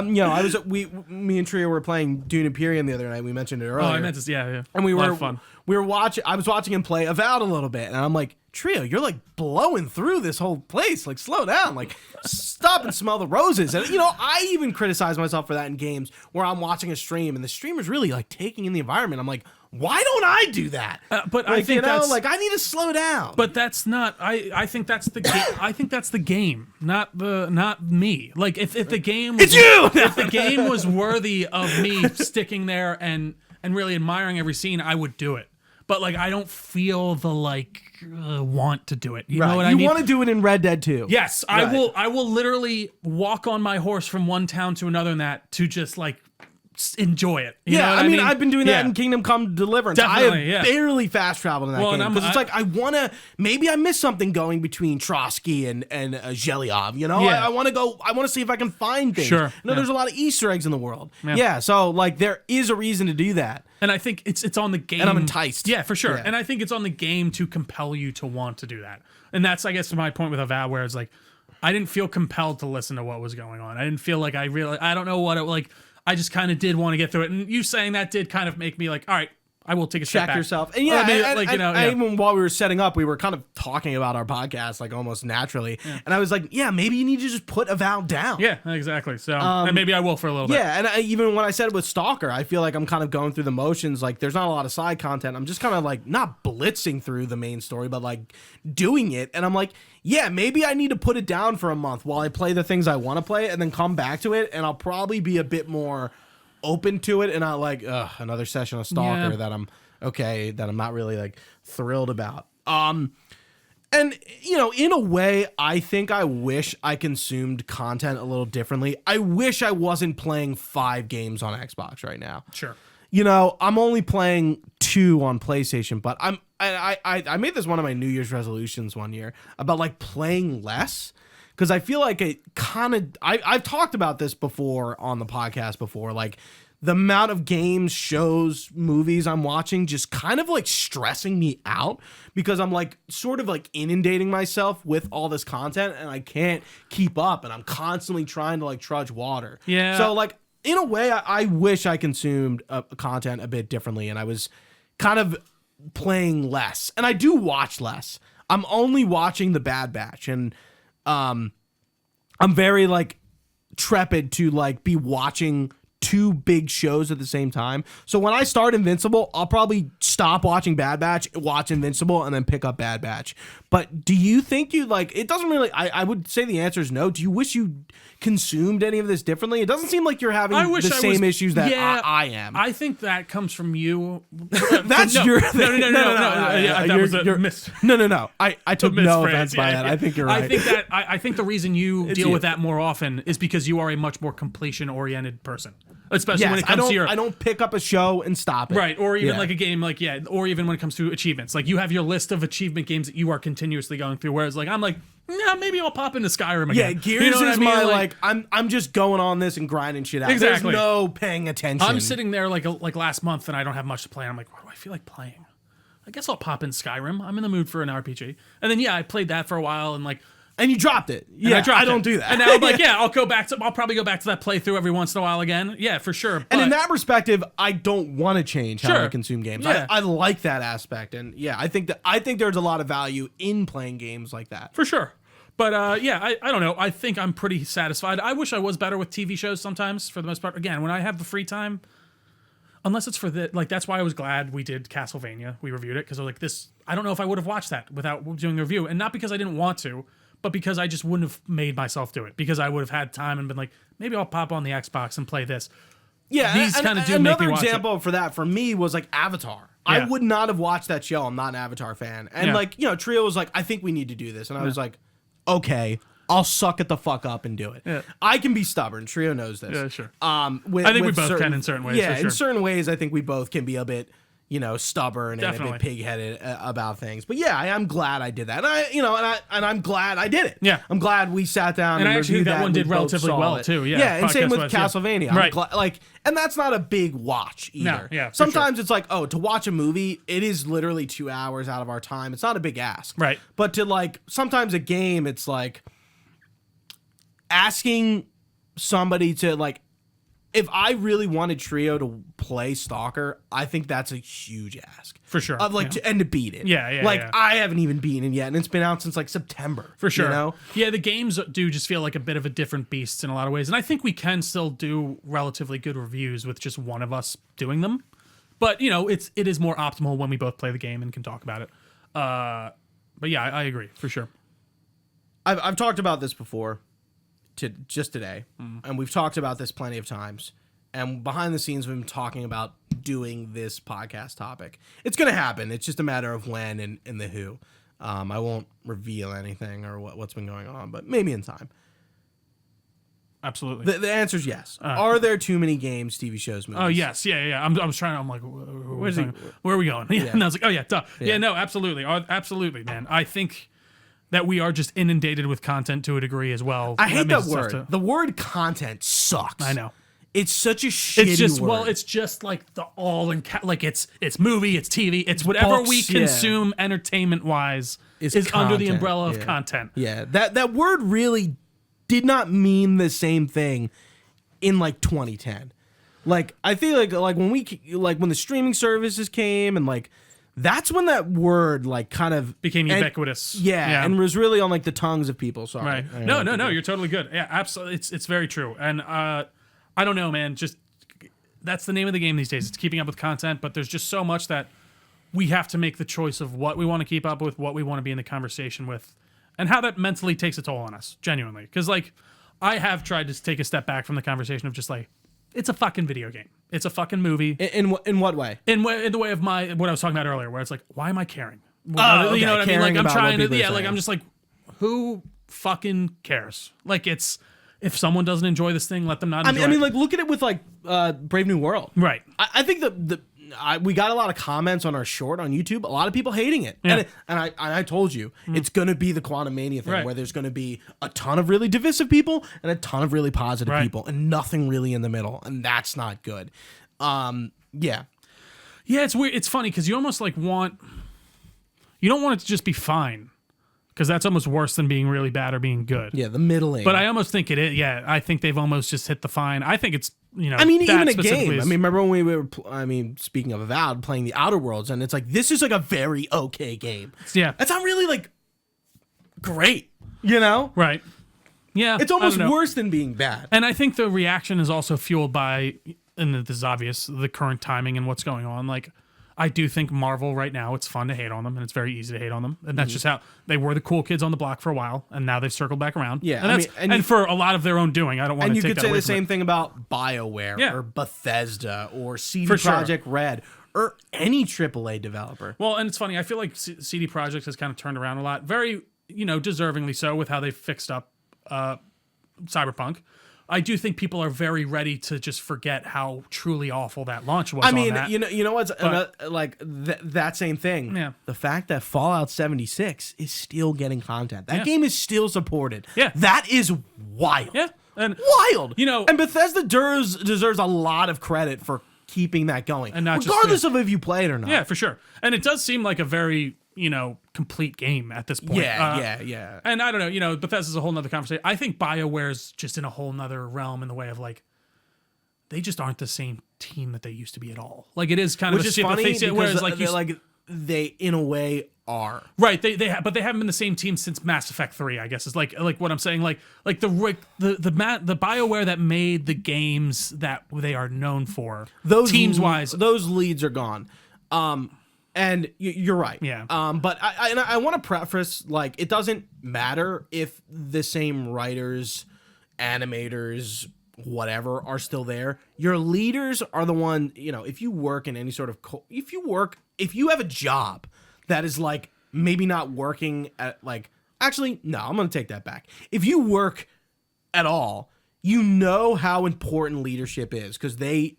me and Trio were playing Dune Imperium the other night. We mentioned it earlier. Oh, I meant to, yeah. And we were fun. We were watching. I was watching him play Avowed a little bit, and I'm like, Trio, you're like blowing through this whole place. Like, slow down. Like, stop and smell the roses. And I even criticize myself for that in games where I'm watching a stream and the streamer's really like taking in the environment. I'm like, why don't I do that? But like, I think I need to slow down. But that's not. I think that's the game. I think that's the game, not me. Like if the game was, it's you. If the game was worthy of me sticking there and really admiring every scene, I would do it. But like I don't feel the want to do it. You know what I mean? You want to do it in Red Dead 2. Yes, right. I will literally walk on my horse from one town to another in that to just like enjoy it. You know what I mean? I've been doing that in Kingdom Come Deliverance. Definitely, I have barely fast traveled in that game because it's like I want to. Maybe I missed something going between Trotsky and Zhelyov. I want to go. I want to see if I can find things. Sure. There's a lot of Easter eggs in the world. Yeah. So like there is a reason to do that. And I think it's on the game. And I'm enticed. Yeah, for sure. Yeah. And I think it's on the game to compel you to want to do that. And that's, I guess, my point with Avowed, where it's like, I didn't feel compelled to listen to what was going on. I didn't feel like I don't know what it, like, I just kind of did want to get through it. And you saying that did kind of make me like, all right, I will take a step check back. yourself. And even while we were setting up, we were kind of talking about our podcast like almost naturally. Yeah. And I was like, yeah, maybe you need to just put Avowed down. Yeah, exactly. So and maybe I will for a little bit. Yeah, and even when I said it with Stalker, I feel like I'm kind of going through the motions. Like there's not a lot of side content. I'm just kind of like not blitzing through the main story, but like doing it. And I'm like, yeah, maybe I need to put it down for a month while I play the things I want to play and then come back to it. And I'll probably be a bit more open to it and not like another session of Stalker that I'm not really like thrilled about. And in a way, I think I wish I consumed content a little differently. I wish I wasn't playing 5 games on Xbox right now. Sure. I'm only playing 2 on PlayStation, but I made this one of my New Year's resolutions one year about like playing less. Because I feel like it kind of... I've talked about this before on the podcast before. Like, the amount of games, shows, movies I'm watching just kind of, like, stressing me out. Because I'm, like, sort of, like, inundating myself with all this content. And I can't keep up. And I'm constantly trying to, like, trudge water. Yeah. So, like, in a way, I wish I consumed content a bit differently. And I was kind of playing less, and I do watch less. I'm only watching the Bad Batch, and I'm very like trepid to like be watching two big shows at the same time. So when I start Invincible, I'll probably stop watching Bad Batch, watch Invincible, and then pick up Bad Batch. But do you think you like, it doesn't really, I would say the answer is no. Do you wish you consumed any of this differently? It doesn't seem like you're having the same issues that I am. I think that comes from you. That's your thing. No. I took no offense by that. I think you're right. I think the reason you deal with that more often is because you are a much more completion-oriented person. Especially when it comes to I don't pick up a show and stop it. Right, or even like a game, like, or even when it comes to achievements. Like, you have your list of achievement games that you are continuously going through, whereas, like, I'm like, nah, maybe I'll pop into Skyrim again. Yeah, Gears is my, like, I'm just going on this and grinding shit out. Exactly. There's no paying attention. I'm sitting there, like last month, and I don't have much to play, and I'm like, what do I feel like playing? I guess I'll pop in Skyrim. I'm in the mood for an RPG. And then, I played that for a while, and, like, and you dropped it. Yeah, I don't do that. And now I'm like, I'll probably go back to that playthrough every once in a while again. Yeah, for sure. And in that perspective, I don't want to change how I consume games. Yeah. I like that aspect. And I think there's a lot of value in playing games like that. For sure. But I don't know. I think I'm pretty satisfied. I wish I was better with TV shows sometimes, for the most part. Again, when I have the free time, unless it's for that's why I was glad we did Castlevania. We reviewed it because I was like, I don't know if I would have watched that without doing the review. And not because I didn't want to, but because I just wouldn't have made myself do it. Because I would have had time and been like, maybe I'll pop on the Xbox and play this. Yeah, these kind of do make me watch it. Another example for that for me was like Avatar. Yeah. I would not have watched that show. I'm not an Avatar fan. And Trio was like, I think we need to do this. And I was like, okay, I'll suck it the fuck up and do it. Yeah. I can be stubborn. Trio knows this. Yeah, sure. I think we both can in certain ways. Yeah, for sure. In certain ways, I think we both can be a bit, stubborn and a bit pig-headed about things. But I'm glad I did that. And I'm glad I did it. Yeah. I'm glad we sat down and I actually think that one did relatively well too. Yeah. Yeah, and same with Castlevania. Right. And that's not a big watch either. No, yeah. Sometimes it's like, to watch a movie, it is literally 2 hours out of our time. It's not a big ask. Right. But to sometimes a game, it's like asking somebody to if I really wanted Trio to play Stalker, I think that's a huge ask. For sure. To beat it. Yeah. I haven't even beaten it yet, and it's been out since September. For sure. Yeah, the games do just feel like a bit of a different beast in a lot of ways. And I think we can still do relatively good reviews with just one of us doing them. But, it is more optimal when we both play the game and can talk about it. But yeah, I agree, for sure. I've talked about this before. Just today, and we've talked about this plenty of times, and behind the scenes we've been talking about doing this podcast topic. It's going to happen. It's just a matter of when and the who. I won't reveal anything or what's been going on, but maybe in time. Absolutely. The answer is yes. Are there too many games, TV shows, movies? Oh, yes. Yeah. I was trying to, I'm like, where are we going? Yeah. And I was like, oh, yeah, duh. Yeah, no, absolutely. Absolutely, man. I think that we are just inundated with content to a degree as well. I hate that word. The word content sucks. I know. It's such a shitty word. Well, it's just like the it's movie, it's TV, it's whatever books, we consume entertainment-wise is under the umbrella of content. Yeah, that word really did not mean the same thing in 2010. I feel like when when the streaming services came and that's when that word kind of became ubiquitous. Yeah, and was really on the tongues of people. Sorry. Right. No, you're totally good. Yeah, absolutely. It's very true. And I don't know, man. Just that's the name of the game these days. It's keeping up with content, but there's just so much that we have to make the choice of what we want to keep up with, what we want to be in the conversation with, and how that mentally takes a toll on us, genuinely. Because I have tried to take a step back from the conversation of just it's a fucking video game. It's a fucking movie. In what way? In the way of what I was talking about earlier, where it's why am I caring? Okay. You know what I mean? I'm trying to, I'm just who fucking cares? If someone doesn't enjoy this thing, let them not enjoy it. Look at it with Brave New World. Right. I think we got a lot of comments on our short on YouTube. A lot of people hating it. Yeah. And I told you, it's going to be the Quantum Mania thing where there's going to be a ton of really divisive people and a ton of really positive people and nothing really in the middle. And that's not good. Yeah. Yeah, it's weird. It's funny because you almost you don't want it to just be fine. Because that's almost worse than being really bad or being good. Yeah, the middling. But I almost think it is. Yeah, I think they've almost just hit the fine. I think it's I mean, even a game. I mean, remember when we were, speaking of Avowed, playing the Outer Worlds, and it's like, this is like a very okay game. Yeah. That's not really like great, you know? Right. Yeah. It's almost worse than being bad. And I think the reaction is also fueled by, and this is obvious, the current timing and what's going on. Like, I do think Marvel right now, it's fun to hate on them, and it's very easy to hate on them. And that's just how they were the cool kids on the block for a while, and now they've circled back around. Yeah. And for a lot of their own doing. I don't want to take that away. And you could say the same thing about BioWare or Bethesda or CD Projekt Red or any AAA developer. Well, and it's funny. I feel like CD Projekt has kind of turned around a lot. Very, deservingly so with how they fixed up Cyberpunk. I do think people are very ready to just forget how truly awful that launch was. You know what's that same thing. Yeah. The fact that Fallout 76 is still getting content. That game is still supported. Yeah. That is wild. Yeah. And wild. And Bethesda deserves a lot of credit for keeping that going. And not regardless of if you play it or not. Yeah, for sure. And it does seem like a very complete game at this point. Yeah. And I don't know, Bethesda's a whole nother conversation. I think BioWare's just in a whole nother realm in the way of like, they just aren't the same team that they used to be at all. Like it is kind of which is funny because they in a way are right. But they haven't been the same team since Mass Effect 3. I guess is like what I'm saying. Like the BioWare that made the games that they are known for. Those teams wise, those leads are gone. And you're right. Yeah. But I want to preface, like, it doesn't matter if the same writers, animators, whatever, are still there. Your leaders are the one, if you work in any sort of, if you have a job that is, like, maybe not working at, like, actually, no, I'm going to take that back. If you work at all, you know how important leadership is because they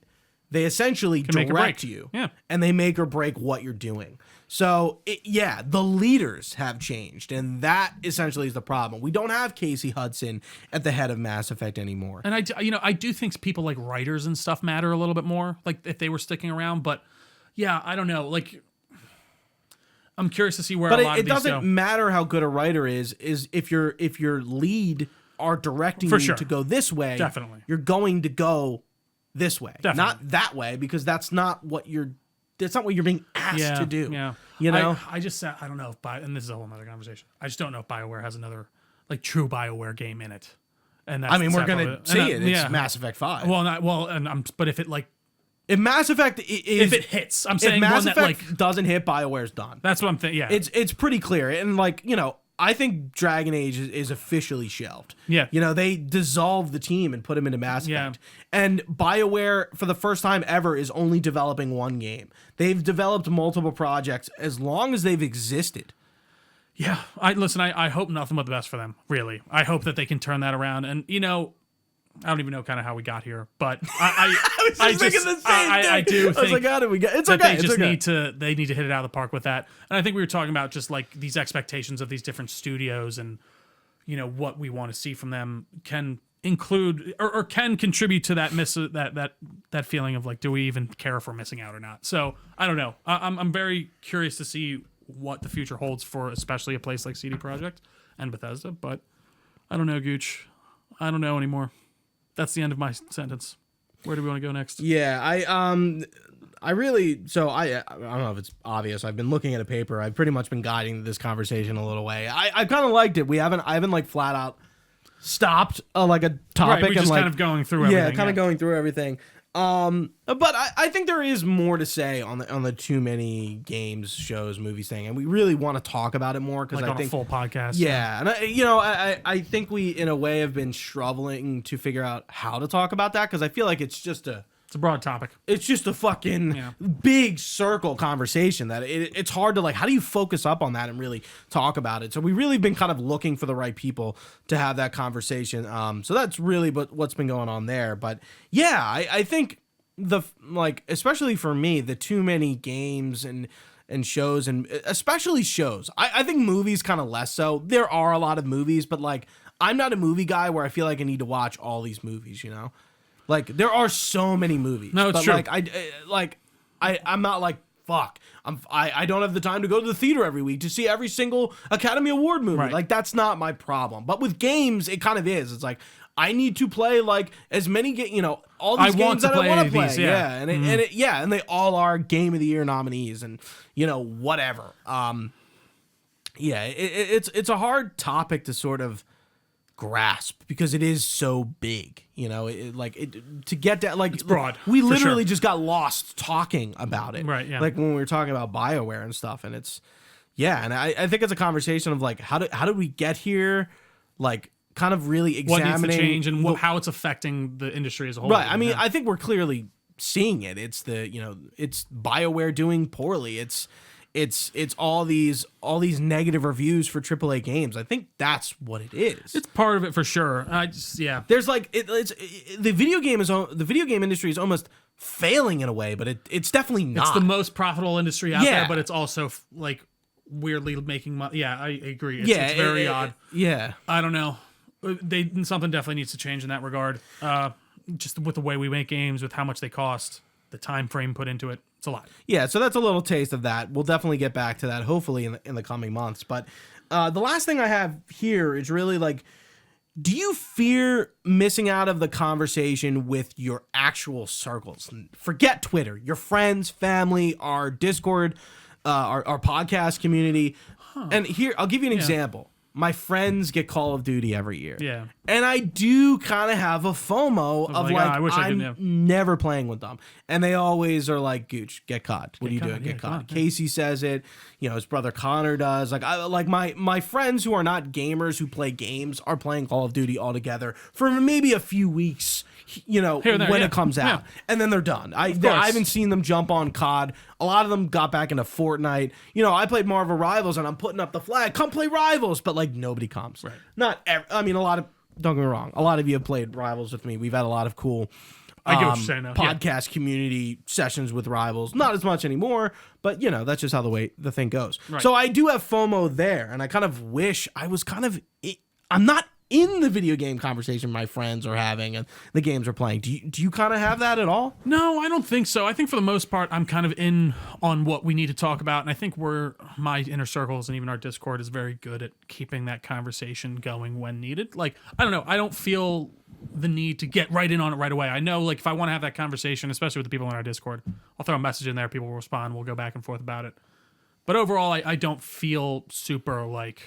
essentially direct you, and they make or break what you're doing. So, the leaders have changed, and that essentially is the problem. We don't have Casey Hudson at the head of Mass Effect anymore. And I do think people like writers and stuff matter a little bit more, like if they were sticking around. But yeah, I don't know. Like, I'm curious to see where a lot of these go. But it doesn't matter how good a writer is if your lead are directing you to go this way. Definitely, you're going to go this way, definitely. Not that way, because that's not what you're being asked to do. Yeah, I don't know if and this is a whole other conversation. I just don't know if BioWare has another like true BioWare game in it. And that's we're gonna see it. It's Mass Effect 5. But if if Mass Effect if it hits, I'm saying if Mass one Effect that doesn't hit, BioWare's done. That's what I'm thinking. Yeah, it's pretty clear, and I think Dragon Age is officially shelved. Yeah. They dissolved the team and put him into Mass Effect. And BioWare, for the first time ever, is only developing one game. They've developed multiple projects as long as they've existed. Yeah. I hope nothing but the best for them, really. I hope that they can turn that around. And, I don't even know kind of how we got here, but I was thinking the same thing. I do think I was like, how did we get? It's okay. They need to hit it out of the park with that. And I think we were talking about just like these expectations of these different studios and what we want to see from them can include or can contribute to that that feeling of like, do we even care if we're missing out or not? So I don't know. I'm very curious to see what the future holds for especially a place like CD Projekt and Bethesda, but I don't know, Gooch. I don't know anymore. That's the end of my sentence. Where do we want to go next? Yeah, I don't know if it's obvious. I've been looking at a paper. I've pretty much been guiding this conversation a little way. I kind of liked it. I haven't like flat out stopped like a topic. Right, we're just kind of going through everything. Yeah, kind of going through everything. But I think there is more to say on the too many games, shows, movies thing, and we really want to talk about it more because I think a full podcast. Yeah, and I think we in a way have been struggling to figure out how to talk about that because I feel like it's a broad topic. It's just a fucking big circle conversation that it's hard to like. How do you focus up on that and really talk about it? So we really been kind of looking for the right people to have that conversation. So that's really what's been going on there. But yeah, I think especially for me, the too many games and shows and especially shows. I think movies kind of less so. There are a lot of movies, but like I'm not a movie guy where I feel like I need to watch all these movies. Like there are so many movies. No, it's but true. I'm not like fuck. I don't have the time to go to the theater every week to see every single Academy Award movie. Right. Like that's not my problem. But with games, it kind of is. It's like I need to play like as many all these games that I want to play. Yeah, and they all are Game of the Year nominees, and whatever. It's a hard topic to sort of grasp because it is so big. To get that, like, it's broad. We literally just got lost talking about it, right? Yeah, like when we were talking about BioWare and stuff, and it's and I think it's a conversation of like how did we get here, like kind of really examining what needs to change and how it's affecting the industry as a whole. Right. I mean, I think we're clearly seeing it. It's it's BioWare doing poorly. It's all these negative reviews for AAA games. I think that's what it is. It's part of it for sure. There's like the video game industry is almost failing in a way, but it's definitely not. It's the most profitable industry out there, but it's also like weirdly making money. Yeah, I agree. It's very odd. Yeah, I don't know. Something definitely needs to change in that regard. Just with the way we make games, with how much they cost, the time frame put into it. It's a lot. Yeah, so that's a little taste of that. We'll definitely get back to that, hopefully, in the coming months. But the last thing I have here is really like, do you fear missing out of the conversation with your actual circles? Forget Twitter. Your friends, family, our Discord, our podcast community. And here, I'll give you an example. My friends get Call of Duty every year. Yeah. And I do kind of have a FOMO of I'm never playing with them. And they always are like, Gooch, get COD. What are you doing? Get COD. Casey says it. His brother Connor does. Like my friends who are not gamers who play games are playing Call of Duty all together for maybe a few weeks, when it comes out. And then they're done. I haven't seen them jump on COD. A lot of them got back into Fortnite. I played Marvel Rivals and I'm putting up the flag. Come play Rivals. But like nobody comes. Right. A lot of, don't get me wrong, a lot of you have played Rivals with me. We've had a lot of cool I get what you're saying now. Podcast community sessions with Rivals. Not as much anymore, but that's just how the thing goes. Right. So I do have FOMO there, and I kind of wish I was I'm not in the video game conversation my friends are having and the games are playing. Do you kind of have that at all? No, I don't think so. I think for the most part, I'm kind of in on what we need to talk about, and I think my inner circles and even our Discord is very good at keeping that conversation going when needed. Like, I don't know. I don't feel the need to get right in on it right away. I know, like, if I want to have that conversation, especially with the people in our Discord, I'll throw a message in there. People will respond. We'll go back and forth about it. But overall, I don't feel super, like,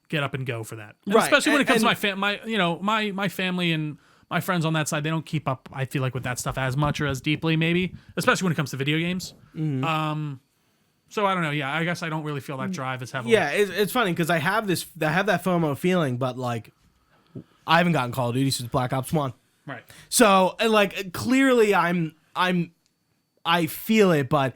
get up and go for that. And right. Especially when it comes to my family and my friends on that side, they don't keep up, I feel like, with that stuff as much or as deeply, maybe, especially when it comes to video games. Mm-hmm. So I don't know. Yeah, I guess I don't really feel that drive as heavily. Yeah, it's funny because I have that FOMO feeling, but like I haven't gotten Call of Duty since Black Ops 1. Right. So like clearly I feel it, but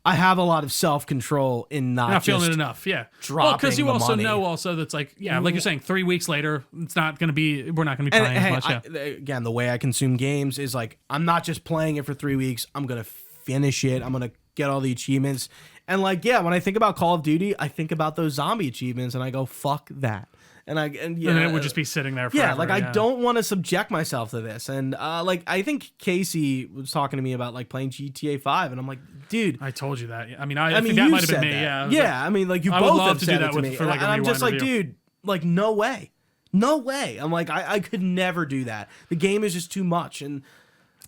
I have a lot of self-control in not feeling it enough. Yeah. Dropping because you also money. know also that's like, like you're saying, 3 weeks later, we're not going to be playing as much. Again, the way I consume games is like, I'm not just playing it for 3 weeks. I'm going to finish it. I'm going to get all the achievements. And like, when I think about Call of Duty, I think about those zombie achievements and I go, fuck that. And it would just be sitting there forever. Yeah, like I don't want to subject myself to this. And like I think Casey was talking to me about like playing GTA 5, and I'm like, dude, I told you that. I mean, I think that might have been me. That. Yeah. Yeah, I mean, like you I both would love have to said do that it to with me, for like and a I'm just like, review. dude, like no way. I'm like, I could never do that. The game is just too much, and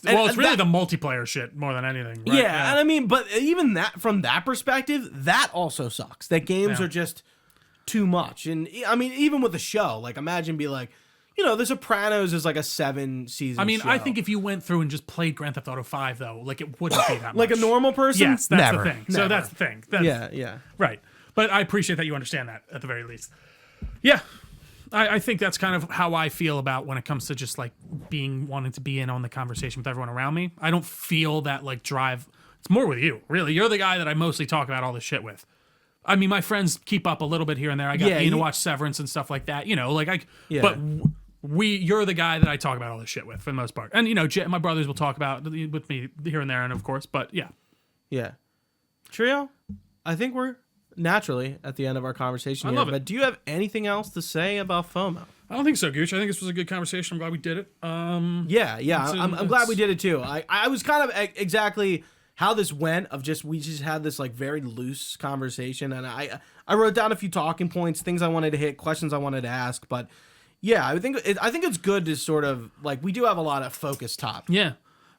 it's really the multiplayer shit more than anything. Right? Yeah, and I mean, but even that from that perspective, that also sucks. That games are just too much. And I mean, even with the show, like imagine be like, The Sopranos is like a 7-season I mean, show. I think if you went through and just played Grand Theft Auto 5 though, like it wouldn't be that much. Like a normal person? Yes, that's never, the thing. Never. So that's the thing. Yeah. Right. But I appreciate that you understand that at the very least. Yeah. I think that's kind of how I feel about when it comes to just like wanting to be in on the conversation with everyone around me. I don't feel that like drive. It's more with you, really. You're the guy that I mostly talk about all this shit with. I mean, my friends keep up a little bit here and there. I got to watch Severance and stuff like that. But you're the guy that I talk about all this shit with for the most part. And my brothers will talk about with me here and there, and of course. But yeah. Trio, I think we're naturally at the end of our conversation here. But do you have anything else to say about FOMO? I don't think so, Gooch. I think this was a good conversation. I'm glad we did it. I'm glad we did it too. I was kind of exactly how this went we just had this like very loose conversation, and I wrote down a few talking points, things I wanted to hit, questions I wanted to ask, but Yeah, I think it's good to sort of like we do have a lot of focus topics. Yeah.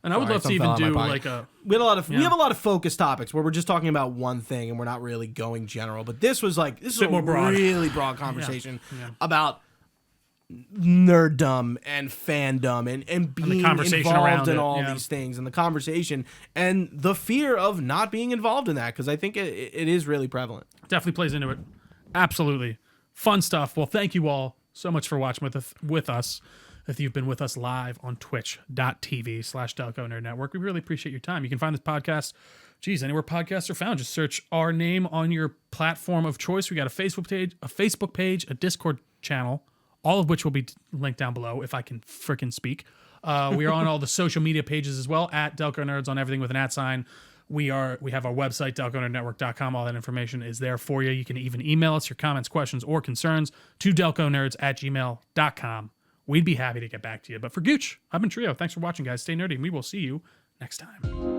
And I would love to even do like a. We have a lot of focus topics where we're just talking about one thing and we're not really going general. But this is a really broad conversation about nerddom and fandom and being involved in all these things and the conversation and the fear of not being involved in that, because I think it is really prevalent. Definitely plays into it. Absolutely. Fun stuff. Well, thank you all so much for watching with us. If you've been with us live on twitch.tv/Delco Nerd Network, we really appreciate your time. You can find this podcast, anywhere podcasts are found. Just search our name on your platform of choice. We got a Facebook page, a Discord channel, all of which will be linked down below if I can frickin' speak. We are on all the social media pages as well, at Delco Nerds on everything with an @ We have our website, delconerdnetwork.com. All that information is there for you. You can even email us your comments, questions, or concerns to delconerds@gmail.com. We'd be happy to get back to you. But for Gooch, I've been Trio. Thanks for watching, guys. Stay nerdy, and we will see you next time.